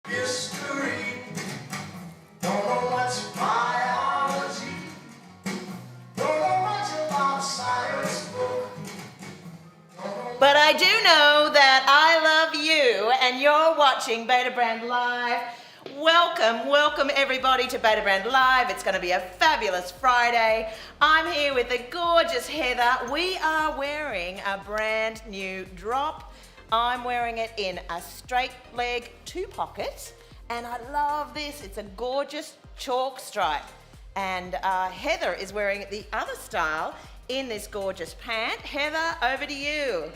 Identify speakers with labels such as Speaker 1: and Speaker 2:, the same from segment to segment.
Speaker 1: History, don't know much biology, don't know much about science book.
Speaker 2: But I do know that I love you and you're watching Beta Brand Live. Welcome everybody to Beta Brand Live. It's going to be a fabulous Friday. I'm here with the gorgeous Heather. We are wearing a brand new drop. I'm wearing it in a straight leg 2 pocket And I love this. It's a gorgeous chalk stripe. And Heather is wearing the other style in this gorgeous pant. Heather, over to you.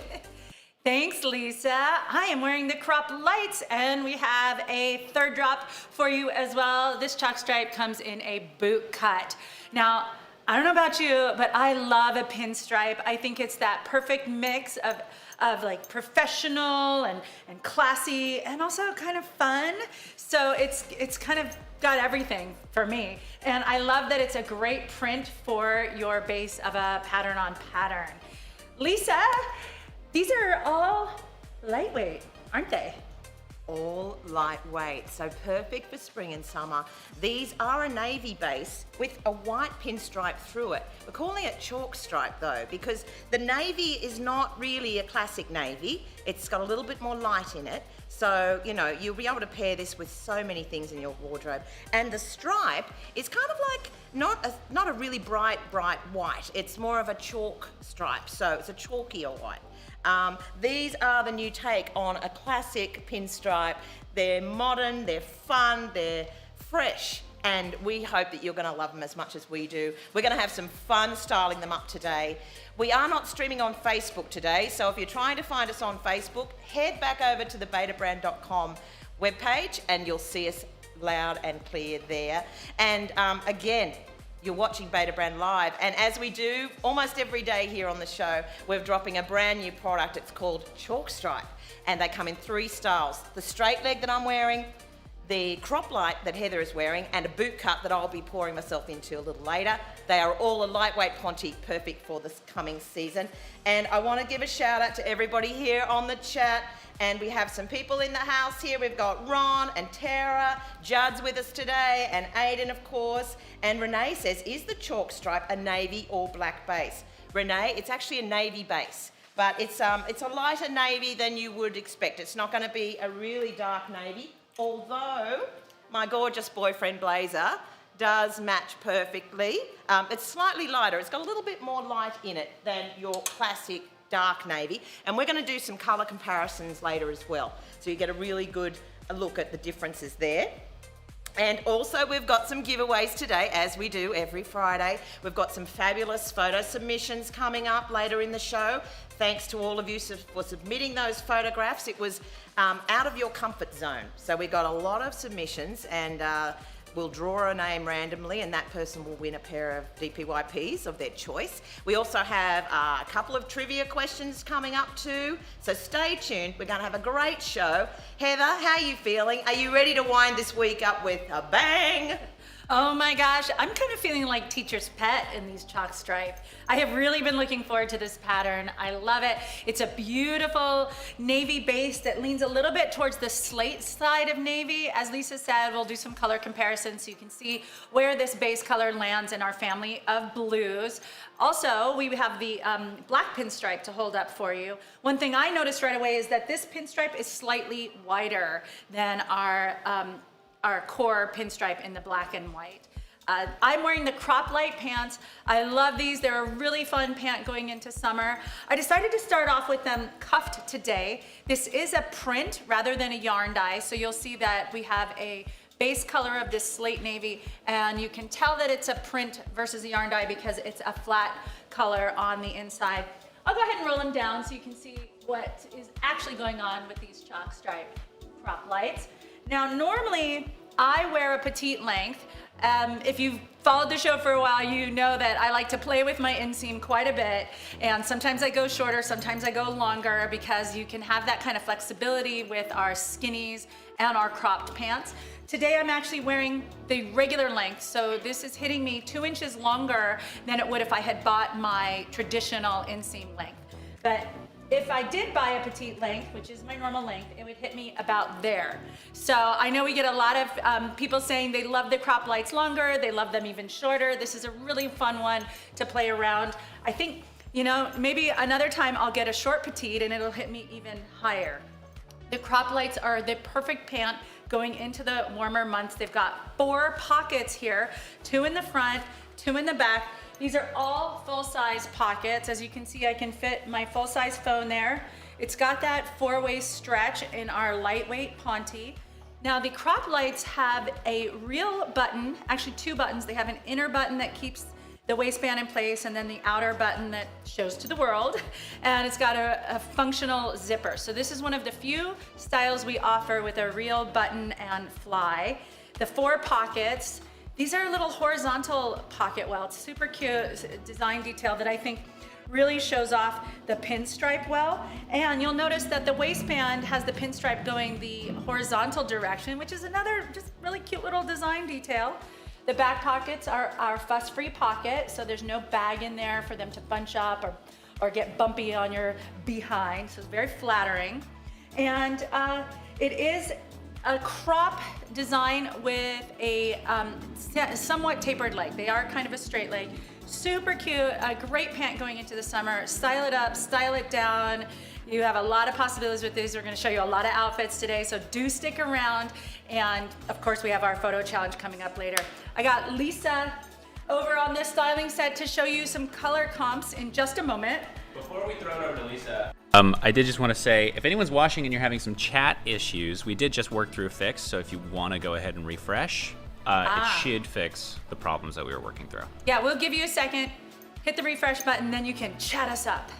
Speaker 3: Thanks, Lisa. I am wearing the crop lights, and we have a third drop for you as well. This chalk stripe comes in a boot cut. Now, I don't know about you, but I love a pinstripe. I think it's that perfect mix of like professional and classy and also kind of fun. So it's kind of got everything for me. And I love that it's a great print for your base of a pattern on pattern. Lisa, these are all lightweight, aren't they?
Speaker 2: All lightweight, so perfect for spring and summer. These are a navy base with a white pinstripe through it. We're calling it chalk stripe though, because the navy is not really a classic navy. It's got a little bit more light in it. So, you know, you'll be able to pair this with so many things in your wardrobe. And the stripe is kind of like not a really bright white. It's more of a chalk stripe, so it's a chalkier white. These are the new take on a classic pinstripe. They're modern, they're fun, they're fresh, and we hope that you're going to love them as much as we do. We're going to have some fun styling them up today. We are not streaming on Facebook today, so if you're trying to find us on Facebook, head back over to the betabrand.com webpage and you'll see us loud and clear there. And again, you're watching Beta Brand Live, and as we do almost every day here on the show, we're dropping a brand new product. It's called Chalk Stripe, and they come in 3 styles. The straight leg that I'm wearing, the crop light that Heather is wearing, and a boot cut that I'll be pouring myself into a little later. They are all a lightweight Ponte, perfect for this coming season. And I want to give a shout out to everybody here on the chat. And we have some people in the house here. We've got Ron and Tara, Judd's with us today, and Aiden, of course. And Renee says, is the chalk stripe a navy or black base? Renee, it's actually a navy base, but it's a lighter navy than you would expect. It's not going to be a really dark navy, although my gorgeous boyfriend blazer does match perfectly. It's slightly lighter. It's got a little bit more light in it than your classic dark navy, and we're going to do some color comparisons later as well, so you get a really good look at the differences there. And also we've got some giveaways today, as we do every Friday. We've got some fabulous photo submissions coming up later in the show. Thanks to all of you for submitting those photographs. It was out of your comfort zone, so we got a lot of submissions, and we'll draw a name randomly, and that person will win a pair of DPYPs of their choice. We also have a couple of trivia questions coming up too, so stay tuned. We're going to have a great show. Heather, how are you feeling? Are you ready to wind this week up with a bang?
Speaker 3: Oh my gosh, I'm kind of feeling like teacher's pet in these chalk stripe. I have really been looking forward to this pattern. I love it. It's a beautiful navy base that leans a little bit towards the slate side of navy. As Lisa said, we'll do some color comparisons so you can see where this base color lands in our family of blues. Also, we have the black pinstripe to hold up for you. One thing I noticed right away is that this pinstripe is slightly wider than our core pinstripe in the black and white. I'm wearing the crop light pants. I love these. They're a really fun pant going into summer. I decided to start off with them cuffed today. This is a print rather than a yarn dye, so you'll see that we have a base color of this slate navy, and you can tell that it's a print versus a yarn dye because it's a flat color on the inside. I'll go ahead and roll them down so you can see what is actually going on with these chalk stripe crop lights. Now, normally I wear a petite length. If you've followed the show for a while, you know that I like to play with my inseam quite a bit. And sometimes I go shorter, sometimes I go longer, because you can have that kind of flexibility with our skinnies and our cropped pants. Today I'm actually wearing the regular length, so this is hitting me 2 inches longer than it would if I had bought my traditional inseam length. But if I did buy a petite length, which is my normal length, it would hit me about there. So I know we get a lot of people saying they love the crop lights longer, they love them even shorter. This is a really fun one to play around. I think, you know, maybe another time I'll get a short petite and it'll hit me even higher. The crop lights are the perfect pant going into the warmer months. They've got 4 pockets here, 2 in the front, 2 in the back. These are all full-size pockets. As you can see, I can fit my full-size phone there. It's got that 4-way stretch in our lightweight Ponte. Now the crop lights have a real button, actually two buttons. They have an inner button that keeps the waistband in place, and then the outer button that shows to the world, and it's got a functional zipper. So this is one of the few styles we offer with a real button and fly. The 4 pockets, these are little horizontal pocket welts, super cute design detail that I think really shows off the pinstripe well. And you'll notice that the waistband has the pinstripe going the horizontal direction, which is another just really cute little design detail. The back pockets are our fuss-free pocket, so there's no bag in there for them to bunch up or get bumpy on your behind, so it's very flattering. And it is a crop design with a somewhat tapered leg. They are kind of a straight leg. Super cute, a great pant going into the summer. Style it up, style it down. You have a lot of possibilities with these. We're gonna show you a lot of outfits today, so do stick around. And of course, we have our photo challenge coming up later. I got Lisa over on this styling set to show you some color comps in just a moment.
Speaker 4: Before we throw it over to Lisa, I did just want to say, if anyone's watching and you're having some chat issues, we did just work through a fix, so if you want to go ahead and refresh, it should fix the problems that we were working through.
Speaker 3: Yeah, we'll give you a second. Hit the refresh button, then you can chat us up.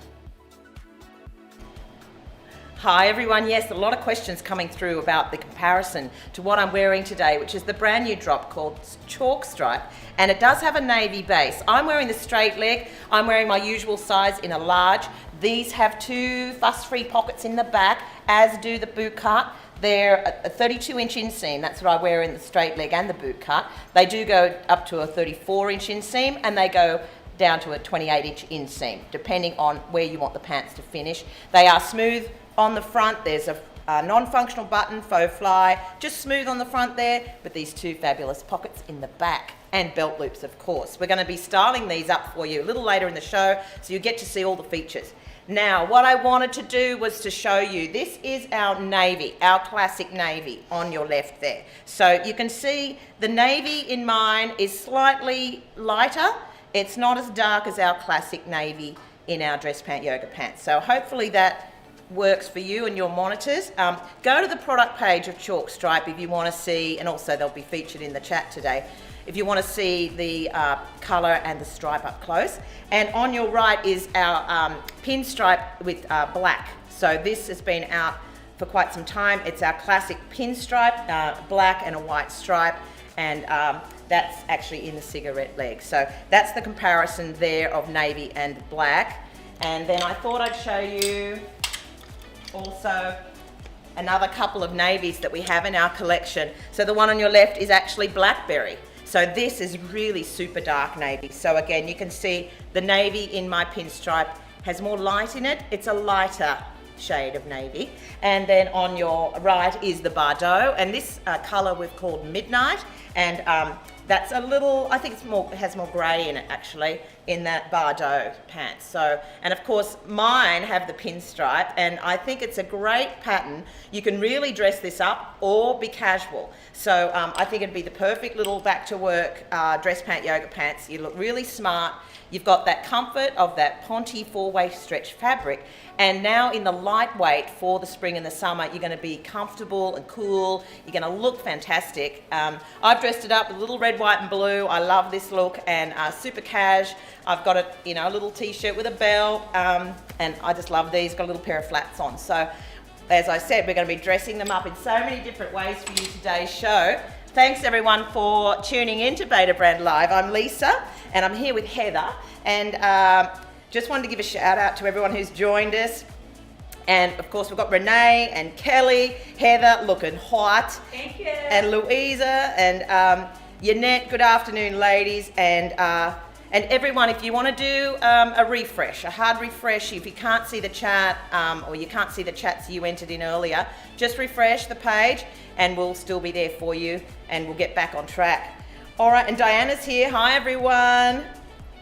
Speaker 2: Hi everyone, yes, a lot of questions coming through about the comparison to what I'm wearing today, which is the brand new drop called Chalk Stripe, and it does have a navy base. I'm wearing the straight leg, I'm wearing my usual size in a large. These have 2 fuss-free pockets in the back, as do the boot cut. They're a 32-inch inseam, that's what I wear in the straight leg and the boot cut. They do go up to a 34-inch inseam, and they go down to a 28-inch inseam, depending on where you want the pants to finish. They are smooth on the front. There's a non-functional button, faux fly, just smooth on the front there, with these 2 fabulous pockets in the back, and belt loops, of course. We're going to be styling these up for you a little later in the show, so you get to see all the features. Now, what I wanted to do was to show you, this is our navy, our classic navy on your left there. So you can see the navy in mine is slightly lighter. It's not as dark as our classic navy in our dress pant yoga pants. So hopefully that works for you and your monitors. Go to the product page of Chalk Stripe if you want to see, and also they'll be featured in the chat today, if you want to see the colour and the stripe up close. And on your right is our pinstripe with black. So this has been out for quite some time. It's our classic pinstripe, black and a white stripe, and that's actually in the cigarette leg. So that's the comparison there of navy and black. And then I thought I'd show you also another couple of navies that we have in our collection. So the one on your left is actually blackberry. So this is really super dark navy. So again, you can see the navy in my pinstripe has more light in it. It's a lighter shade of navy. And then on your right is the Bordeaux, and this color we've called Midnight, and that's a little, I think it has more gray in it actually, in that Bordeaux pants. So, and of course mine have the pinstripe, and I think it's a great pattern. You can really dress this up or be casual. So I think it'd be the perfect little back to work dress pant yoga pants. You look really smart. You've got that comfort of that Ponte 4-way stretch fabric, and now in the lightweight for the spring and the summer, you're going to be comfortable and cool. You're going to look fantastic. I've dressed it up with a little red, white and blue. I love this look, and super cash. I've got a little t-shirt with a belt, and I just love these. Got a little pair of flats on. So as I said, we're going to be dressing them up in so many different ways for you today's show. Thanks everyone for tuning in to Beta Brand Live. I'm Lisa, and I'm here with Heather, and just wanted to give a shout out to everyone who's joined us. And of course we've got Renee and Kelly, Heather looking hot.
Speaker 3: Thank you.
Speaker 2: And Louisa and Yanette, good afternoon ladies, and everyone, if you want to do a refresh, a hard refresh, if you can't see the chat or you can't see the chats you entered in earlier, just refresh the page and we'll still be there for you, and we'll get back on track. All right, and Diana's here. Hi everyone.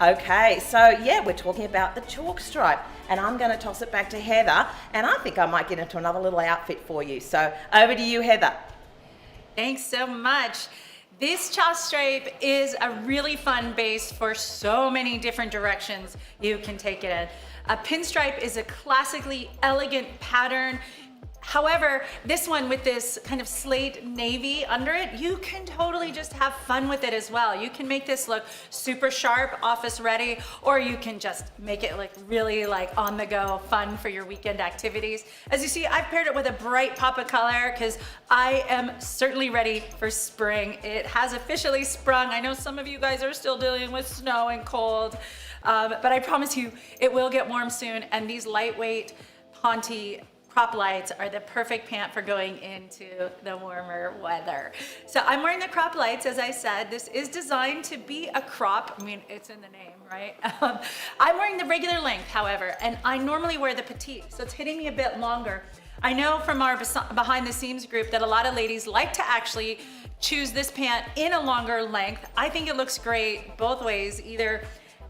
Speaker 2: Okay, so yeah, we're talking about the chalk stripe, and I'm going to toss it back to Heather, and I think I might get into another little outfit for you. So over to you, Heather.
Speaker 3: Thanks so much. This chalk stripe is a really fun base for so many different directions you can take it in. A pinstripe is a classically elegant pattern. However, this one with this kind of slate navy under it, you can totally just have fun with it as well. You can make this look super sharp, office ready, or you can just make it like really like on the go fun for your weekend activities. As you see, I've paired it with a bright pop of color because I am certainly ready for spring. It has officially sprung. I know some of you guys are still dealing with snow and cold, but I promise you it will get warm soon, and these lightweight Ponte crop lights are the perfect pant for going into the warmer weather. So I'm wearing the crop lights, as I said. This is designed to be a crop. I mean, it's in the name, right? I'm wearing the regular length, however, and I normally wear the petite, so it's hitting me a bit longer. I know from our behind the seams group that a lot of ladies like to actually choose this pant in a longer length. I think it looks great both ways, either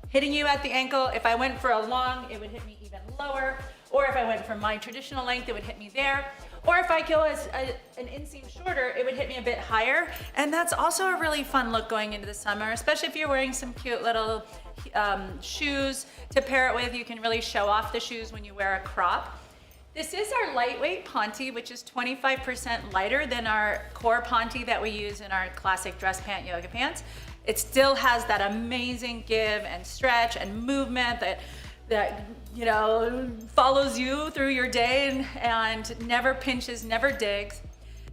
Speaker 3: hitting you at the ankle. If I went for a long, it would hit me even lower. Or if I went for my traditional length, it would hit me there. Or if I go as an inseam shorter, it would hit me a bit higher. And that's also a really fun look going into the summer, especially if you're wearing some cute little shoes to pair it with. You can really show off the shoes when you wear a crop. This is our lightweight Ponte, which is 25% lighter than our core Ponte that we use in our classic dress pant yoga pants. It still has that amazing give and stretch and movement that you know, follows you through your day and never pinches, never digs.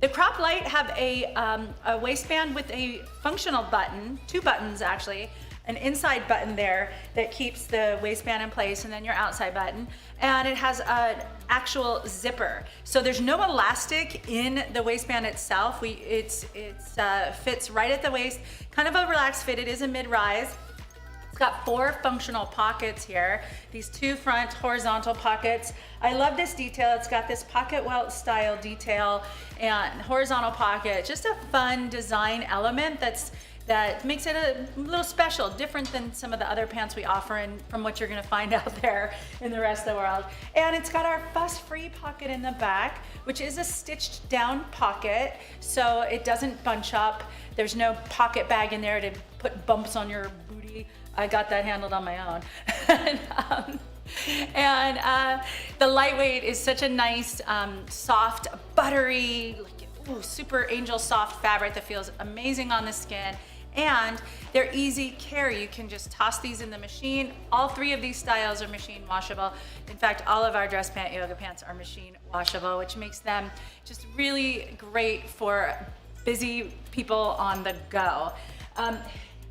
Speaker 3: The crop light have a waistband with a functional button, 2 buttons actually, an inside button there that keeps the waistband in place, and then your outside button. And it has an actual zipper. So there's no elastic in the waistband itself. It fits right at the waist, kind of a relaxed fit. It is a mid-rise. It's got 4 functional pockets here, these 2 front horizontal pockets. I love this detail. It's got this pocket welt style detail and horizontal pocket, just a fun design element that makes it a little special, different than some of the other pants we offer and from what you're gonna find out there in the rest of the world. And it's got our fuss-free pocket in the back, which is a stitched down pocket, so it doesn't bunch up. There's no pocket bag in there to put bumps on your booty. I got that handled on my own. and the lightweight is such a nice, soft, buttery, super angel soft fabric that feels amazing on the skin. And they're easy carry. You can just toss these in the machine. All 3 of these styles are machine washable. In fact, all of our dress pant yoga pants are machine washable, which makes them just really great for busy people on the go.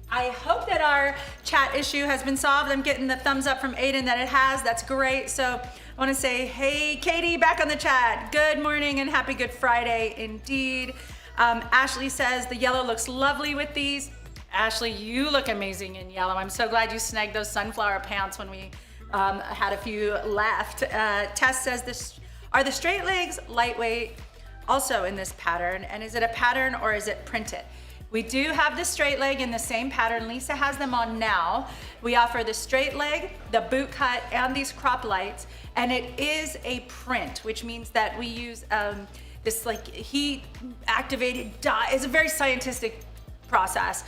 Speaker 3: I hope that our chat issue has been solved. I'm getting the thumbs up from Aiden that it has. That's great. So I want to say, hey, Katie, back on the chat. Good morning and happy Good Friday indeed. Ashley says the yellow looks lovely with these. Ashley, you look amazing in yellow. I'm so glad you snagged those sunflower pants when we had a few left. Tess says, are the straight legs lightweight also in this pattern? And is it a pattern or is it printed? We do have the straight leg in the same pattern. Lisa has them on now. We offer the straight leg, the boot cut, and these crop lights. And it is a print, which means that we use this like heat activated dye. It's a very scientific process.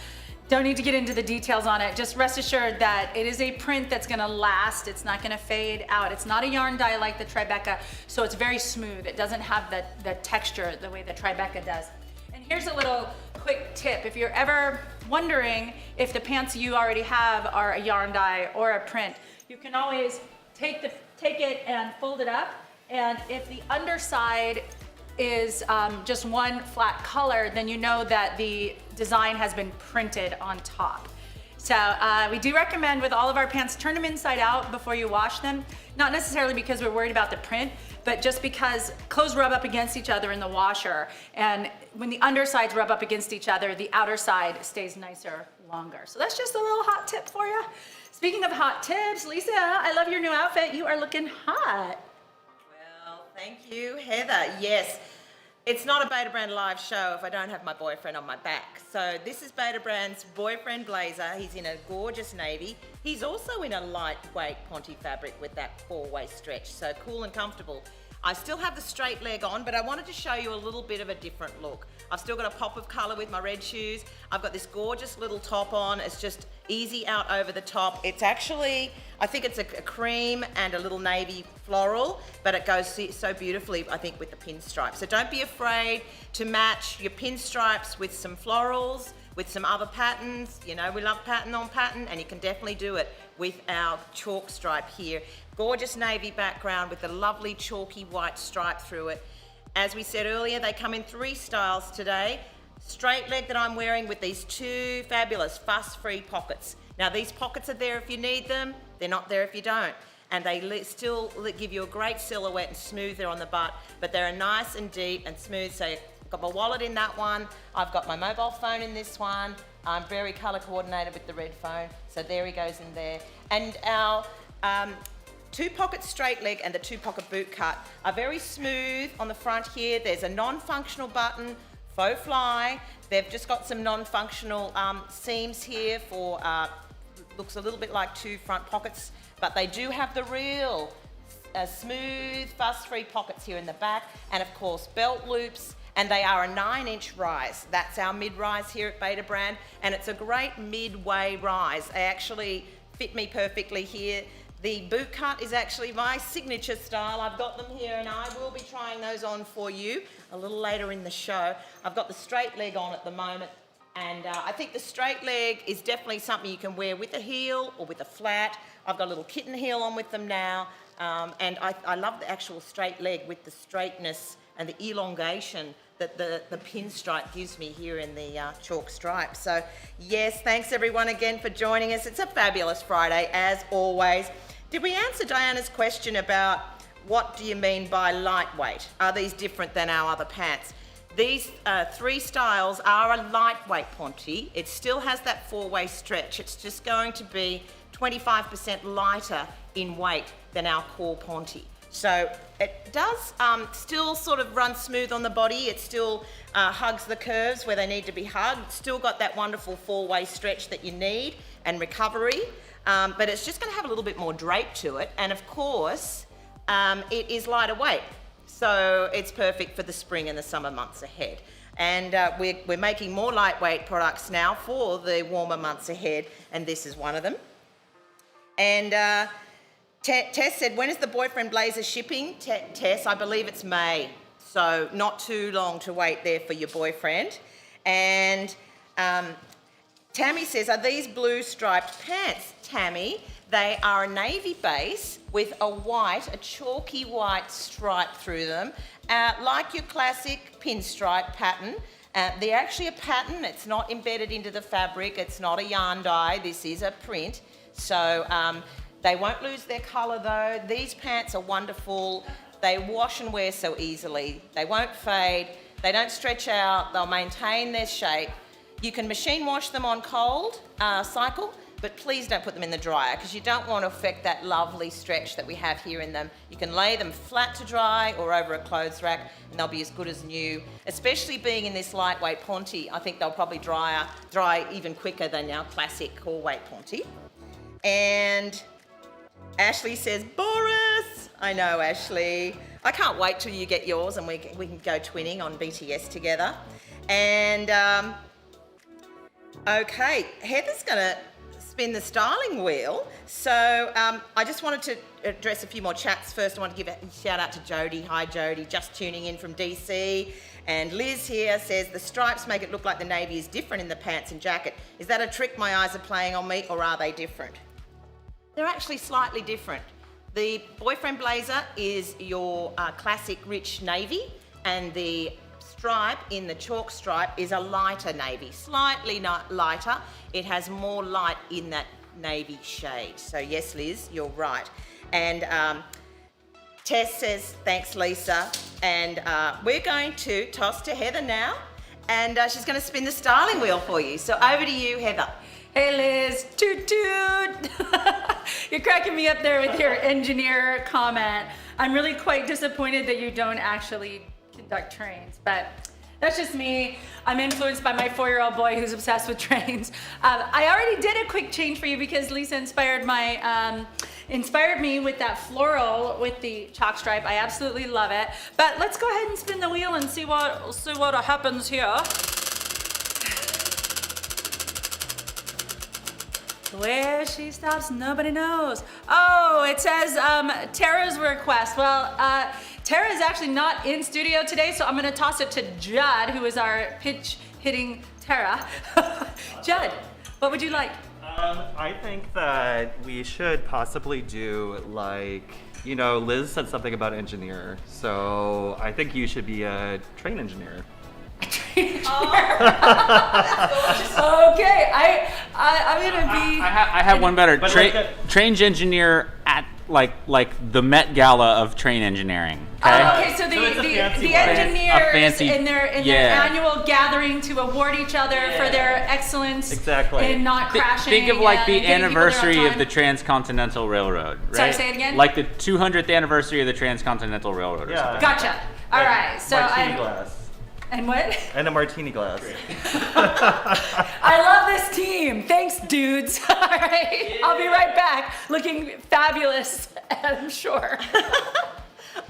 Speaker 3: Don't need to get into the details on it. Just rest assured that it is a print that's gonna last. It's not gonna fade out. It's not a yarn dye like the Tribeca, so it's very smooth. It doesn't have the texture the way the Tribeca does. And here's a little quick tip. If you're ever wondering if the pants you already have are a yarn dye or a print, you can always take it and fold it up. And if the underside is just one flat color, then you know that the design has been printed on top. So we do recommend with all of our pants, turn them inside out before you wash them. Not necessarily because we're worried about the print, but just because clothes rub up against each other in the washer. And when the undersides rub up against each other, the outer side stays nicer longer. So that's just a little hot tip for you. Speaking of hot tips, Lisa, I love your new outfit. You are looking hot.
Speaker 2: Well, thank you, Heather. Yes, it's not a Beta Brand live show if I don't have my boyfriend on my back. So this is Beta Brand's boyfriend blazer. He's in a gorgeous navy. He's also in a lightweight Ponte fabric with that 4-way stretch, so cool and comfortable. I still have the straight leg on, but I wanted to show you a little bit of a different look. I've still got a pop of color with my red shoes. I've got this gorgeous little top on. It's just easy out over the top. It's actually, I think it's a cream and a little navy floral, but it goes so beautifully, I think, with the pinstripes. So don't be afraid to match your pinstripes with some florals, with some other patterns. You know, we love pattern on pattern, and you can definitely do it with our chalk stripe here. Gorgeous navy background with a lovely chalky white stripe through it. As we said earlier, they come in 3 styles today. Straight leg that I'm wearing with these 2 fabulous fuss-free pockets. Now these pockets are there if you need them, they're not there if you don't. And they still give you a great silhouette and smooth there on the butt, but they're nice and deep and smooth. So I've got my wallet in that one, I've got my mobile phone in this one. I'm very color coordinated with the red phone, so there he goes in there. And our 2-pocket straight leg and the 2-pocket boot cut are very smooth on the front here. There's a non-functional button, faux fly. They've just got some non-functional seams here for, looks a little bit like 2 front pockets, but they do have the real smooth, fuss-free pockets here in the back, and of course belt loops, and they are a 9-inch rise. That's our mid-rise here at Beta Brand, and it's a great midway rise. They actually fit me perfectly here. The boot cut is actually my signature style. I've got them here, and I will be trying those on for you a little later in the show. I've got the straight leg on at the moment, and I think the straight leg is definitely something you can wear with a heel or with a flat. I've got a little kitten heel on with them now, and I love the actual straight leg with the straightness and the elongation that the pinstripe gives me here in the chalk stripe. So yes, thanks everyone again for joining us. It's a fabulous Friday as always. Did we answer Diana's question about what do you mean by lightweight? Are these different than our other pants? These 3 styles are a lightweight Ponte. It still has that 4-way stretch. It's just going to be 25% lighter in weight than our core Ponte. So it does still sort of run smooth on the body. It still hugs the curves where they need to be hugged. It's still got that wonderful 4-way stretch that you need and recovery. But it's just going to have a little bit more drape to it. And of course, it is lighter weight. So it's perfect for the spring and the summer months ahead. And we're making more lightweight products now for the warmer months ahead. And this is one of them. And Tess said, when is the boyfriend blazer shipping? Tess, I believe it's May. So not too long to wait there for your boyfriend. And Tammy says, are these blue striped pants? Tammy, they are a navy base with a chalky white stripe through them, like your classic pinstripe pattern. They're actually a pattern. It's not embedded into the fabric. It's not a yarn dye. This is a print. So they won't lose their colour though. These pants are wonderful. They wash and wear so easily. They won't fade. They don't stretch out. They'll maintain their shape. You can machine wash them on cold cycle, but please don't put them in the dryer because you don't want to affect that lovely stretch that we have here in them. You can lay them flat to dry or over a clothes rack and they'll be as good as new. Especially being in this lightweight Ponte, I think they'll probably dry even quicker than our classic core weight Ponte. And Ashley says, Boris! I know, Ashley. I can't wait till you get yours and we can go twinning on BTS together. And okay, Heather's gonna spin the styling wheel. So I just wanted to address a few more chats. First, I want to give a shout out to Jody. Hi, Jody, just tuning in from DC. And Liz here says, the stripes make it look like the navy is different in the pants and jacket. Is that a trick my eyes are playing on me, or are they different? They're actually slightly different. The boyfriend blazer is your classic rich navy, and the stripe in the chalk stripe is a lighter navy, slightly lighter. It has more light in that navy shade. So yes, Liz, you're right. And Tess says, thanks, Lisa. And we're going to toss to Heather now, and she's going to spin the styling wheel for you. So over to you, Heather.
Speaker 3: Hey Liz, toot toot! You're cracking me up there with your engineer comment. I'm really quite disappointed that you don't actually conduct trains, but that's just me. I'm influenced by my 4-year-old boy who's obsessed with trains. I already did a quick change for you because Lisa inspired me with that floral with the chalk stripe. I absolutely love it. But let's go ahead and spin the wheel and see what happens here. Where she stops, nobody knows. Oh, it says Tara's request. Well, Tara is actually not in studio today, so I'm gonna toss it to Judd, who is our pitch hitting Tara. Judd, what would you like?
Speaker 5: I think that we should possibly do like, you know, Liz said something about engineer, so I think you should be a train engineer.
Speaker 3: Okay, I'm gonna be.
Speaker 4: I have one better.
Speaker 5: But like a-
Speaker 4: Train engineer at like the Met Gala of train engineering. Okay.
Speaker 3: Okay, so
Speaker 5: So it's a fancy
Speaker 3: the
Speaker 5: one.
Speaker 3: engineers
Speaker 4: A fancy-
Speaker 3: in their
Speaker 4: yeah.
Speaker 3: annual gathering to award each other for their excellence
Speaker 5: Exactly.
Speaker 3: in not crashing.
Speaker 4: Think of like the
Speaker 3: and getting people there on
Speaker 4: anniversary of
Speaker 3: time.
Speaker 4: the Transcontinental Railroad, right?
Speaker 3: Sorry, say it again?
Speaker 4: Like the 200th anniversary of the Transcontinental Railroad or
Speaker 5: Yeah.
Speaker 4: something.
Speaker 3: Gotcha. All right, so
Speaker 5: martini glass.
Speaker 3: and what?
Speaker 5: And a martini glass.
Speaker 3: I love this team. Thanks, dudes. All right, I'll be right back, looking fabulous, I'm sure.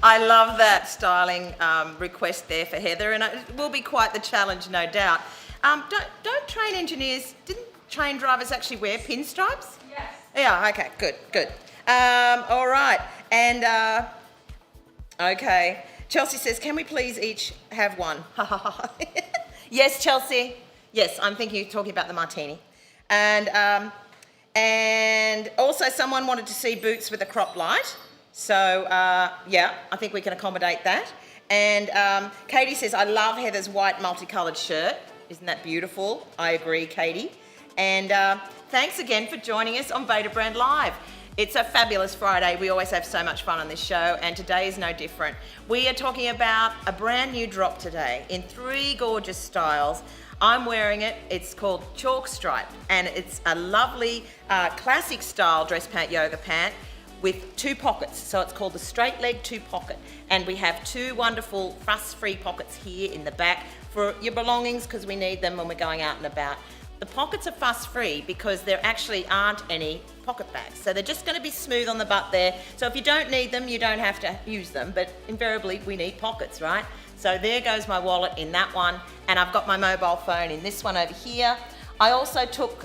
Speaker 2: I love that styling request there for Heather, and it will be quite the challenge, no doubt. Don't train engineers, didn't train drivers actually wear pinstripes?
Speaker 3: Yes.
Speaker 2: Yeah, okay, good. All right, and okay. Chelsea says, can we please each have one? Yes, Chelsea. Yes, I'm thinking you're talking about the martini. And also someone wanted to see boots with a crop light. So, yeah, I think we can accommodate that. And Katie says, I love Heather's white multicoloured shirt. Isn't that beautiful? I agree, Katie. And thanks again for joining us on Beta Brand Live. It's a fabulous Friday. We always have so much fun on this show, and today is no different. We are talking about a brand new drop today in 3 gorgeous styles. I'm wearing it. It's called Chalk Stripe, and it's a lovely classic style dress pant, yoga pant with 2 pockets. So it's called the straight leg 2 pocket, and we have 2 wonderful fuss-free pockets here in the back for your belongings, because we need them when we're going out and about. The pockets are fuss-free because there actually aren't any pocket bags. So they're just going to be smooth on the butt there. So if you don't need them, you don't have to use them. But invariably, we need pockets, right? So there goes my wallet in that one. And I've got my mobile phone in this one over here. I also took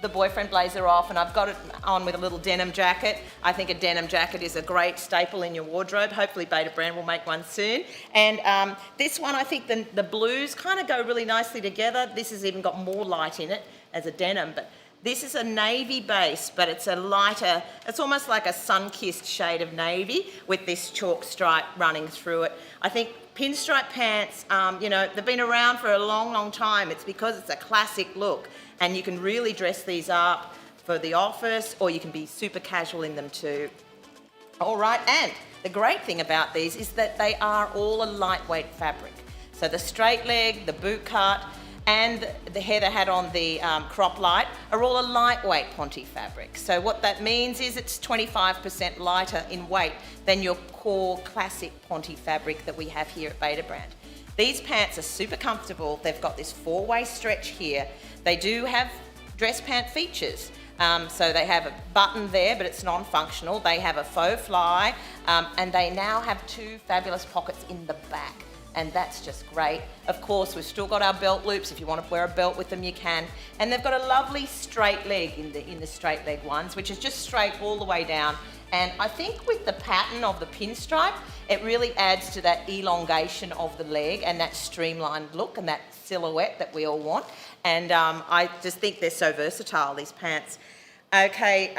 Speaker 2: the boyfriend blazer off, and I've got it on with a little denim jacket. I think a denim jacket is a great staple in your wardrobe. Hopefully Beta Brand will make one soon. And this one, I think the blues kind of go really nicely together. This has even got more light in it as a denim, but this is a navy base, but it's a lighter, it's almost like a sun-kissed shade of navy with this chalk stripe running through it. I think pinstripe pants, you know, they've been around for a long, long time. It's because it's a classic look. And you can really dress these up for the office, or you can be super casual in them too. All right, and the great thing about these is that they are all a lightweight fabric. So the straight leg, the boot cut, and the Heather had on the crop light are all a lightweight Ponte fabric. So what that means is it's 25% lighter in weight than your core classic Ponte fabric that we have here at Beta Brand. These pants are super comfortable. They've got this 4-way stretch here. They do have dress pant features. So they have a button there, but it's non-functional. They have a faux fly, and they now have 2 fabulous pockets in the back. And that's just great. Of course, we've still got our belt loops. If you want to wear a belt with them, you can. And they've got a lovely straight leg in the straight leg ones, which is just straight all the way down. And I think with the pattern of the pinstripe, it really adds to that elongation of the leg and that streamlined look and that silhouette that we all want. And I just think they're so versatile, these pants. Okay,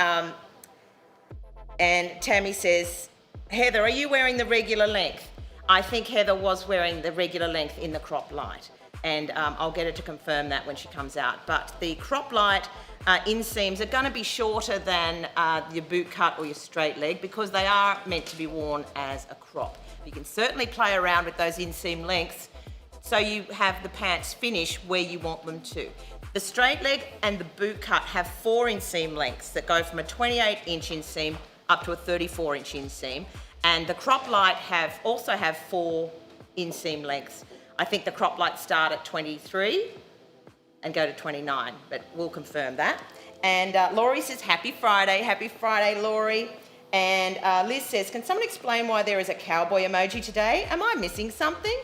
Speaker 2: and Tammy says, Heather, are you wearing the regular length? I think Heather was wearing the regular length in the crop light. And I'll get her to confirm that when she comes out. But the crop light inseams are going to be shorter than your boot cut or your straight leg because they are meant to be worn as a crop. You can certainly play around with those inseam lengths so you have the pants finish where you want them to. The straight leg and the boot cut have 4 inseam lengths that go from a 28-inch inseam up to a 34-inch inseam. And the crop light also have 4 inseam lengths. I think the crop lights start at 23 and go to 29, but we'll confirm that. And Laurie says, happy Friday, Laurie. And Liz says, can someone explain why there is a cowboy emoji today? Am I missing something?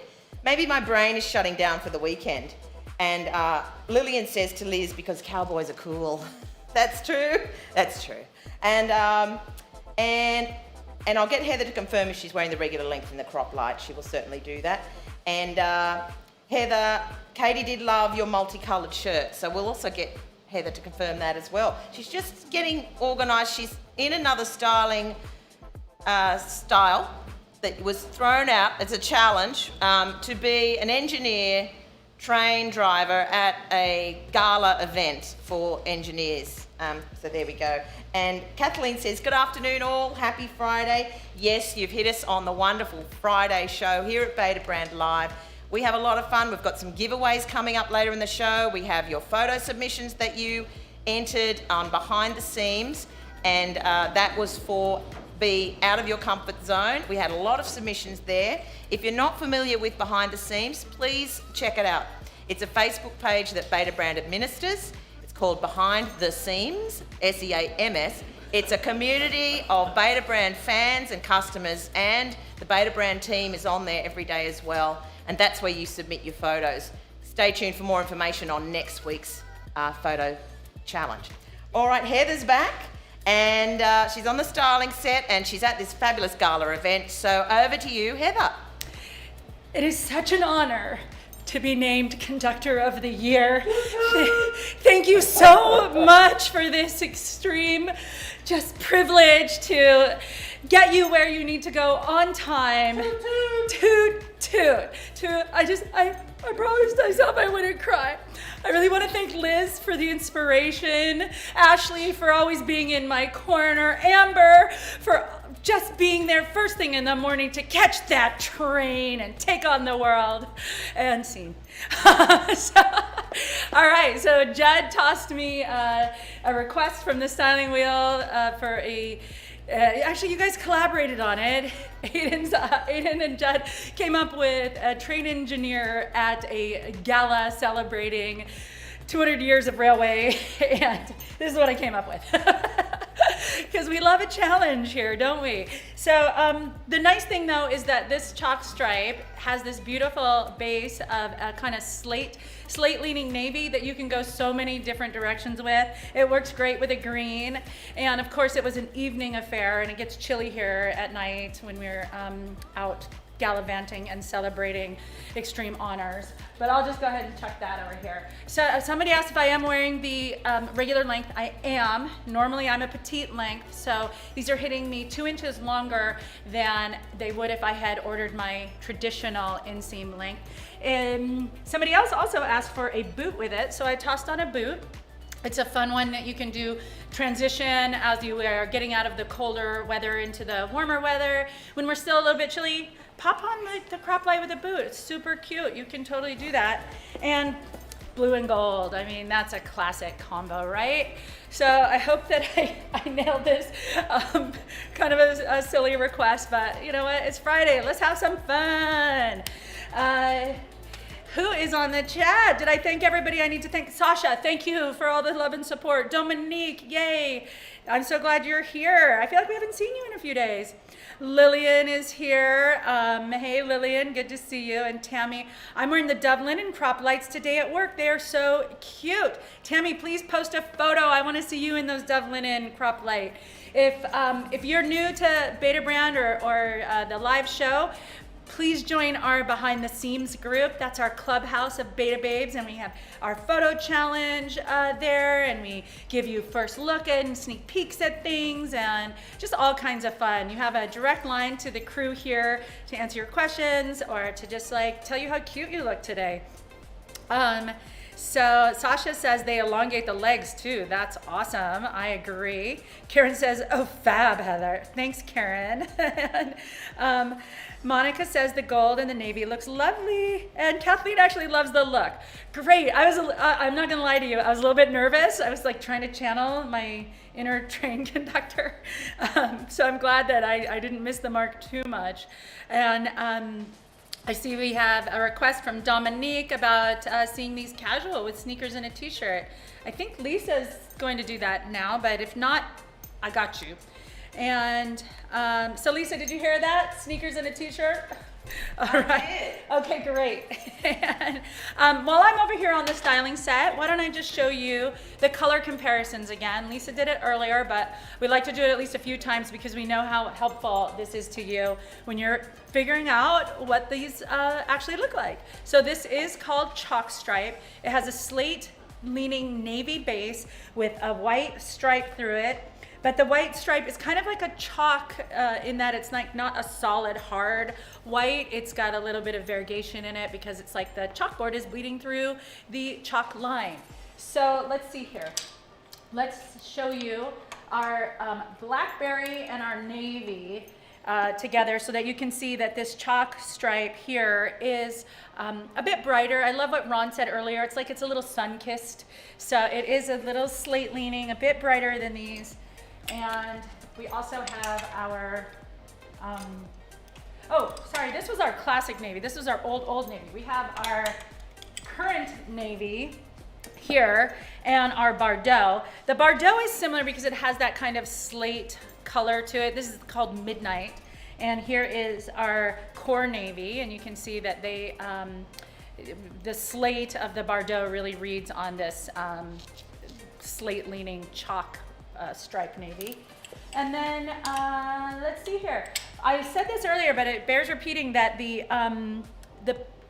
Speaker 2: Maybe my brain is shutting down for the weekend. And Lillian says to Liz, because cowboys are cool. That's true. That's true. And I'll get Heather to confirm if she's wearing the regular length in the crop light. She will certainly do that. And Heather, Katie did love your multicoloured shirt, so we'll also get Heather to confirm that as well. She's just getting organised. She's in another styling style that was thrown out as a challenge to be an engineer train driver at a gala event for engineers. So there we go. And Kathleen says, good afternoon all, happy Friday. Yes, you've hit us on the wonderful Friday show here at Beta Brand Live. We have a lot of fun. We've got some giveaways coming up later in the show. We have your photo submissions that you entered on Behind the Seams, and that was for be out of your comfort zone. We had a lot of submissions there. If you're not familiar with Behind the Seams, please check it out. It's a Facebook page that Beta Brand administers. It's called Behind the Seams, SEAMS. It's a community of Beta Brand fans and customers, and the Beta Brand team is on there every day as well, and that's where you submit your photos. Stay tuned for more information on next week's photo challenge. All right, Heather's back. And she's on the styling set and she's at this fabulous gala event. So over to you, Heather.
Speaker 3: It is such an honor to be named Conductor of the Year. Thank you so much for this extreme just privilege to get you where you need to go on time. Toot, toot. I promised myself I wouldn't cry. I really want to thank Liz for the inspiration, Ashley for always being in my corner, Amber for just being there first thing in the morning to catch that train and take on the world. And scene. All right, so Judd tossed me a request from the styling wheel for a actually, you guys collaborated on it. Aiden and Judd came up with a train engineer at a gala celebrating 200 years of railway, and this is what I came up with. Because we love a challenge here, don't we? So the nice thing though is that this chalk stripe has this beautiful base of a kind of slate leaning navy that you can go so many different directions with. It works great with a green, and of course it was an evening affair, and it gets chilly here at night when we're out gallivanting and celebrating extreme honors. But I'll just go ahead and chuck that over here. So somebody asked if I am wearing the regular length. I am. Normally I'm a petite length, so these are hitting me 2 inches longer than they would if I had ordered my traditional inseam length. And somebody else also asked for a boot with it, so I tossed on a boot. It's a fun one that you can do transition as you are getting out of the colder weather into the warmer weather. When we're still a little bit chilly, pop on the crop light with a boot. It's super cute. You can totally do that. And blue and gold. I mean, that's a classic combo, right? So I hope that I nailed this. Kind of a silly request, but you know what? It's Friday. Let's have some fun. Who is on the chat? Did I thank everybody? I need to thank Sasha. Thank you for all the love and support. Dominique, yay. I'm so glad you're here. I feel like we haven't seen you in a few days. Lillian is here. Hey Lillian, good to see you. And Tammy, I'm wearing the Dove linen crop lights today at work. They are so cute. Tammy, please post a photo. I want to see you in those Dove linen crop light. If you're new to Beta Brand or the live show, please join our Behind the Seams group. That's our clubhouse of Beta Babes, and we have our photo challenge there, and we give you first look and sneak peeks at things and just all kinds of fun. You have a direct line to the crew here to answer your questions or to just like tell you how cute you look today. So Sasha says they elongate the legs too. That's awesome. I agree. Karen says, oh, fab, Heather. Thanks, Karen. And, Monica says the gold and the navy looks lovely. And Kathleen actually loves the look. Great. I'm not going to lie to you. I was a little bit nervous. I was like trying to channel my inner train conductor. So I'm glad that I didn't miss the mark too much. And I see we have a request from Dominique about seeing these casual with sneakers and a t-shirt. I think Lisa's going to do that now, but if not, I got you. And so Lisa, did you hear that? Sneakers and a t-shirt? All right. Okay, great. And, while I'm over here on the styling set, why don't I just show you the color comparisons again. Lisa did it earlier, but we like to do it at least a few times because we know how helpful this is to you when you're figuring out what these actually look like. So this is called Chalk Stripe. It has a slate leaning navy base with a white stripe through it. But the white stripe is kind of like a chalk in that it's like not a solid hard white. It's got a little bit of variegation in it because it's like the chalkboard is bleeding through the chalk line. So let's see here. Let's show you our blackberry and our navy together so that you can see that this chalk stripe here is a bit brighter. I love what Ron said earlier. It's like it's a little sun-kissed. So it is a little slate leaning, a bit brighter than these. And we also have our, oh, sorry, this was our classic navy. This was our old navy. We have our current navy here and our Bordeaux. The Bordeaux is similar because it has that kind of slate color to it. This is called Midnight. And here is our core navy, and you can see that they, the slate of the Bordeaux really reads on this slate leaning chalk stripe navy. And then let's see here. I said this earlier, but it bears repeating that the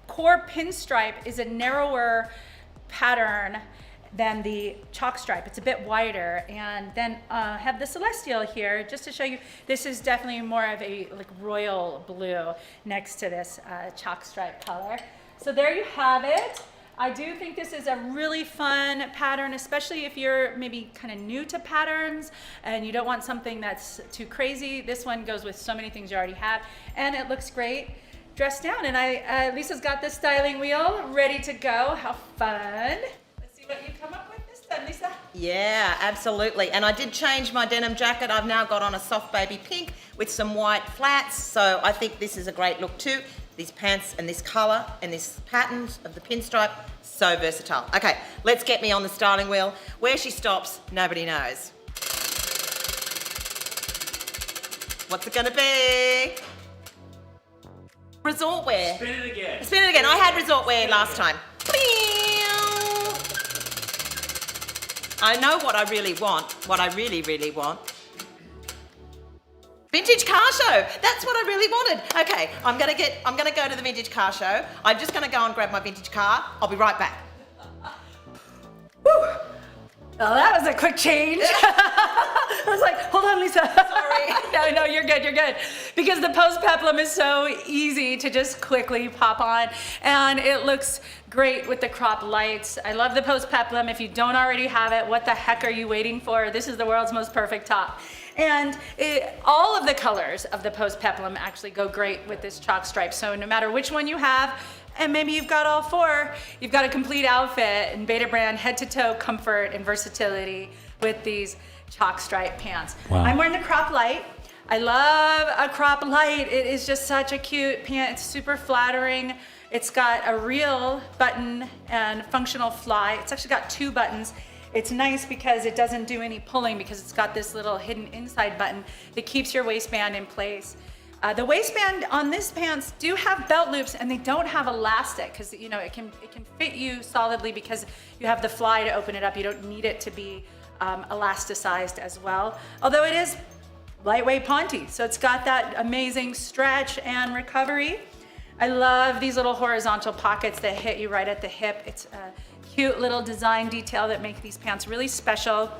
Speaker 3: core pinstripe is a narrower pattern than the chalk stripe. It's a bit wider. And then have the celestial here just to show you. This is definitely more of a like royal blue next to this chalk stripe color. So there you have it. I do think this is a really fun pattern, especially if you're maybe kind of new to patterns and you don't want something that's too crazy. This one goes with so many things you already have, and it looks great dressed down. And Lisa's got the styling wheel ready to go. How fun. Let's see what you come up with this time, Lisa.
Speaker 2: Yeah, absolutely. And I did change my denim jacket. I've now got on a soft baby pink with some white flats. So I think this is a great look too. These pants and this color and this pattern of the pinstripe, so versatile. Okay, let's get me on the styling wheel. Where she stops, nobody knows. What's it gonna be? Resort wear.
Speaker 4: Spin it again.
Speaker 2: Spin it again. I had resort wear last time. I know what I really want, what I really, really want. Vintage car show. That's what I really wanted. Okay, I'm gonna go to the vintage car show. I'm just gonna go and grab my vintage car. I'll be right back. Woo.
Speaker 3: Oh, that was a quick change. I was like, hold on, Lisa.
Speaker 2: Sorry.
Speaker 3: No, you're good, you're good. Because the post peplum is so easy to just quickly pop on, and it looks great with the crop lights. I love the post peplum. If you don't already have it, what the heck are you waiting for? This is the world's most perfect top. And all of the colors of the post peplum actually go great with this chalk stripe. So no matter which one you have, and maybe you've got all four, you've got a complete outfit in Beta brand head to toe comfort and versatility with these chalk stripe pants.
Speaker 4: Wow.
Speaker 3: I'm wearing the crop light. I love a crop light. It is just such a cute pant. It's super flattering. It's got a real button and functional fly. It's actually got 2 buttons. It's nice because it doesn't do any pulling because it's got this little hidden inside button that keeps your waistband in place. The waistband on this pants do have belt loops, and they don't have elastic because you know it can fit you solidly because you have the fly to open it up. You don't need it to be elasticized as well. Although it is lightweight Ponte, so it's got that amazing stretch and recovery. I love these little horizontal pockets that hit you right at the hip. It's a cute little design detail that make these pants really special.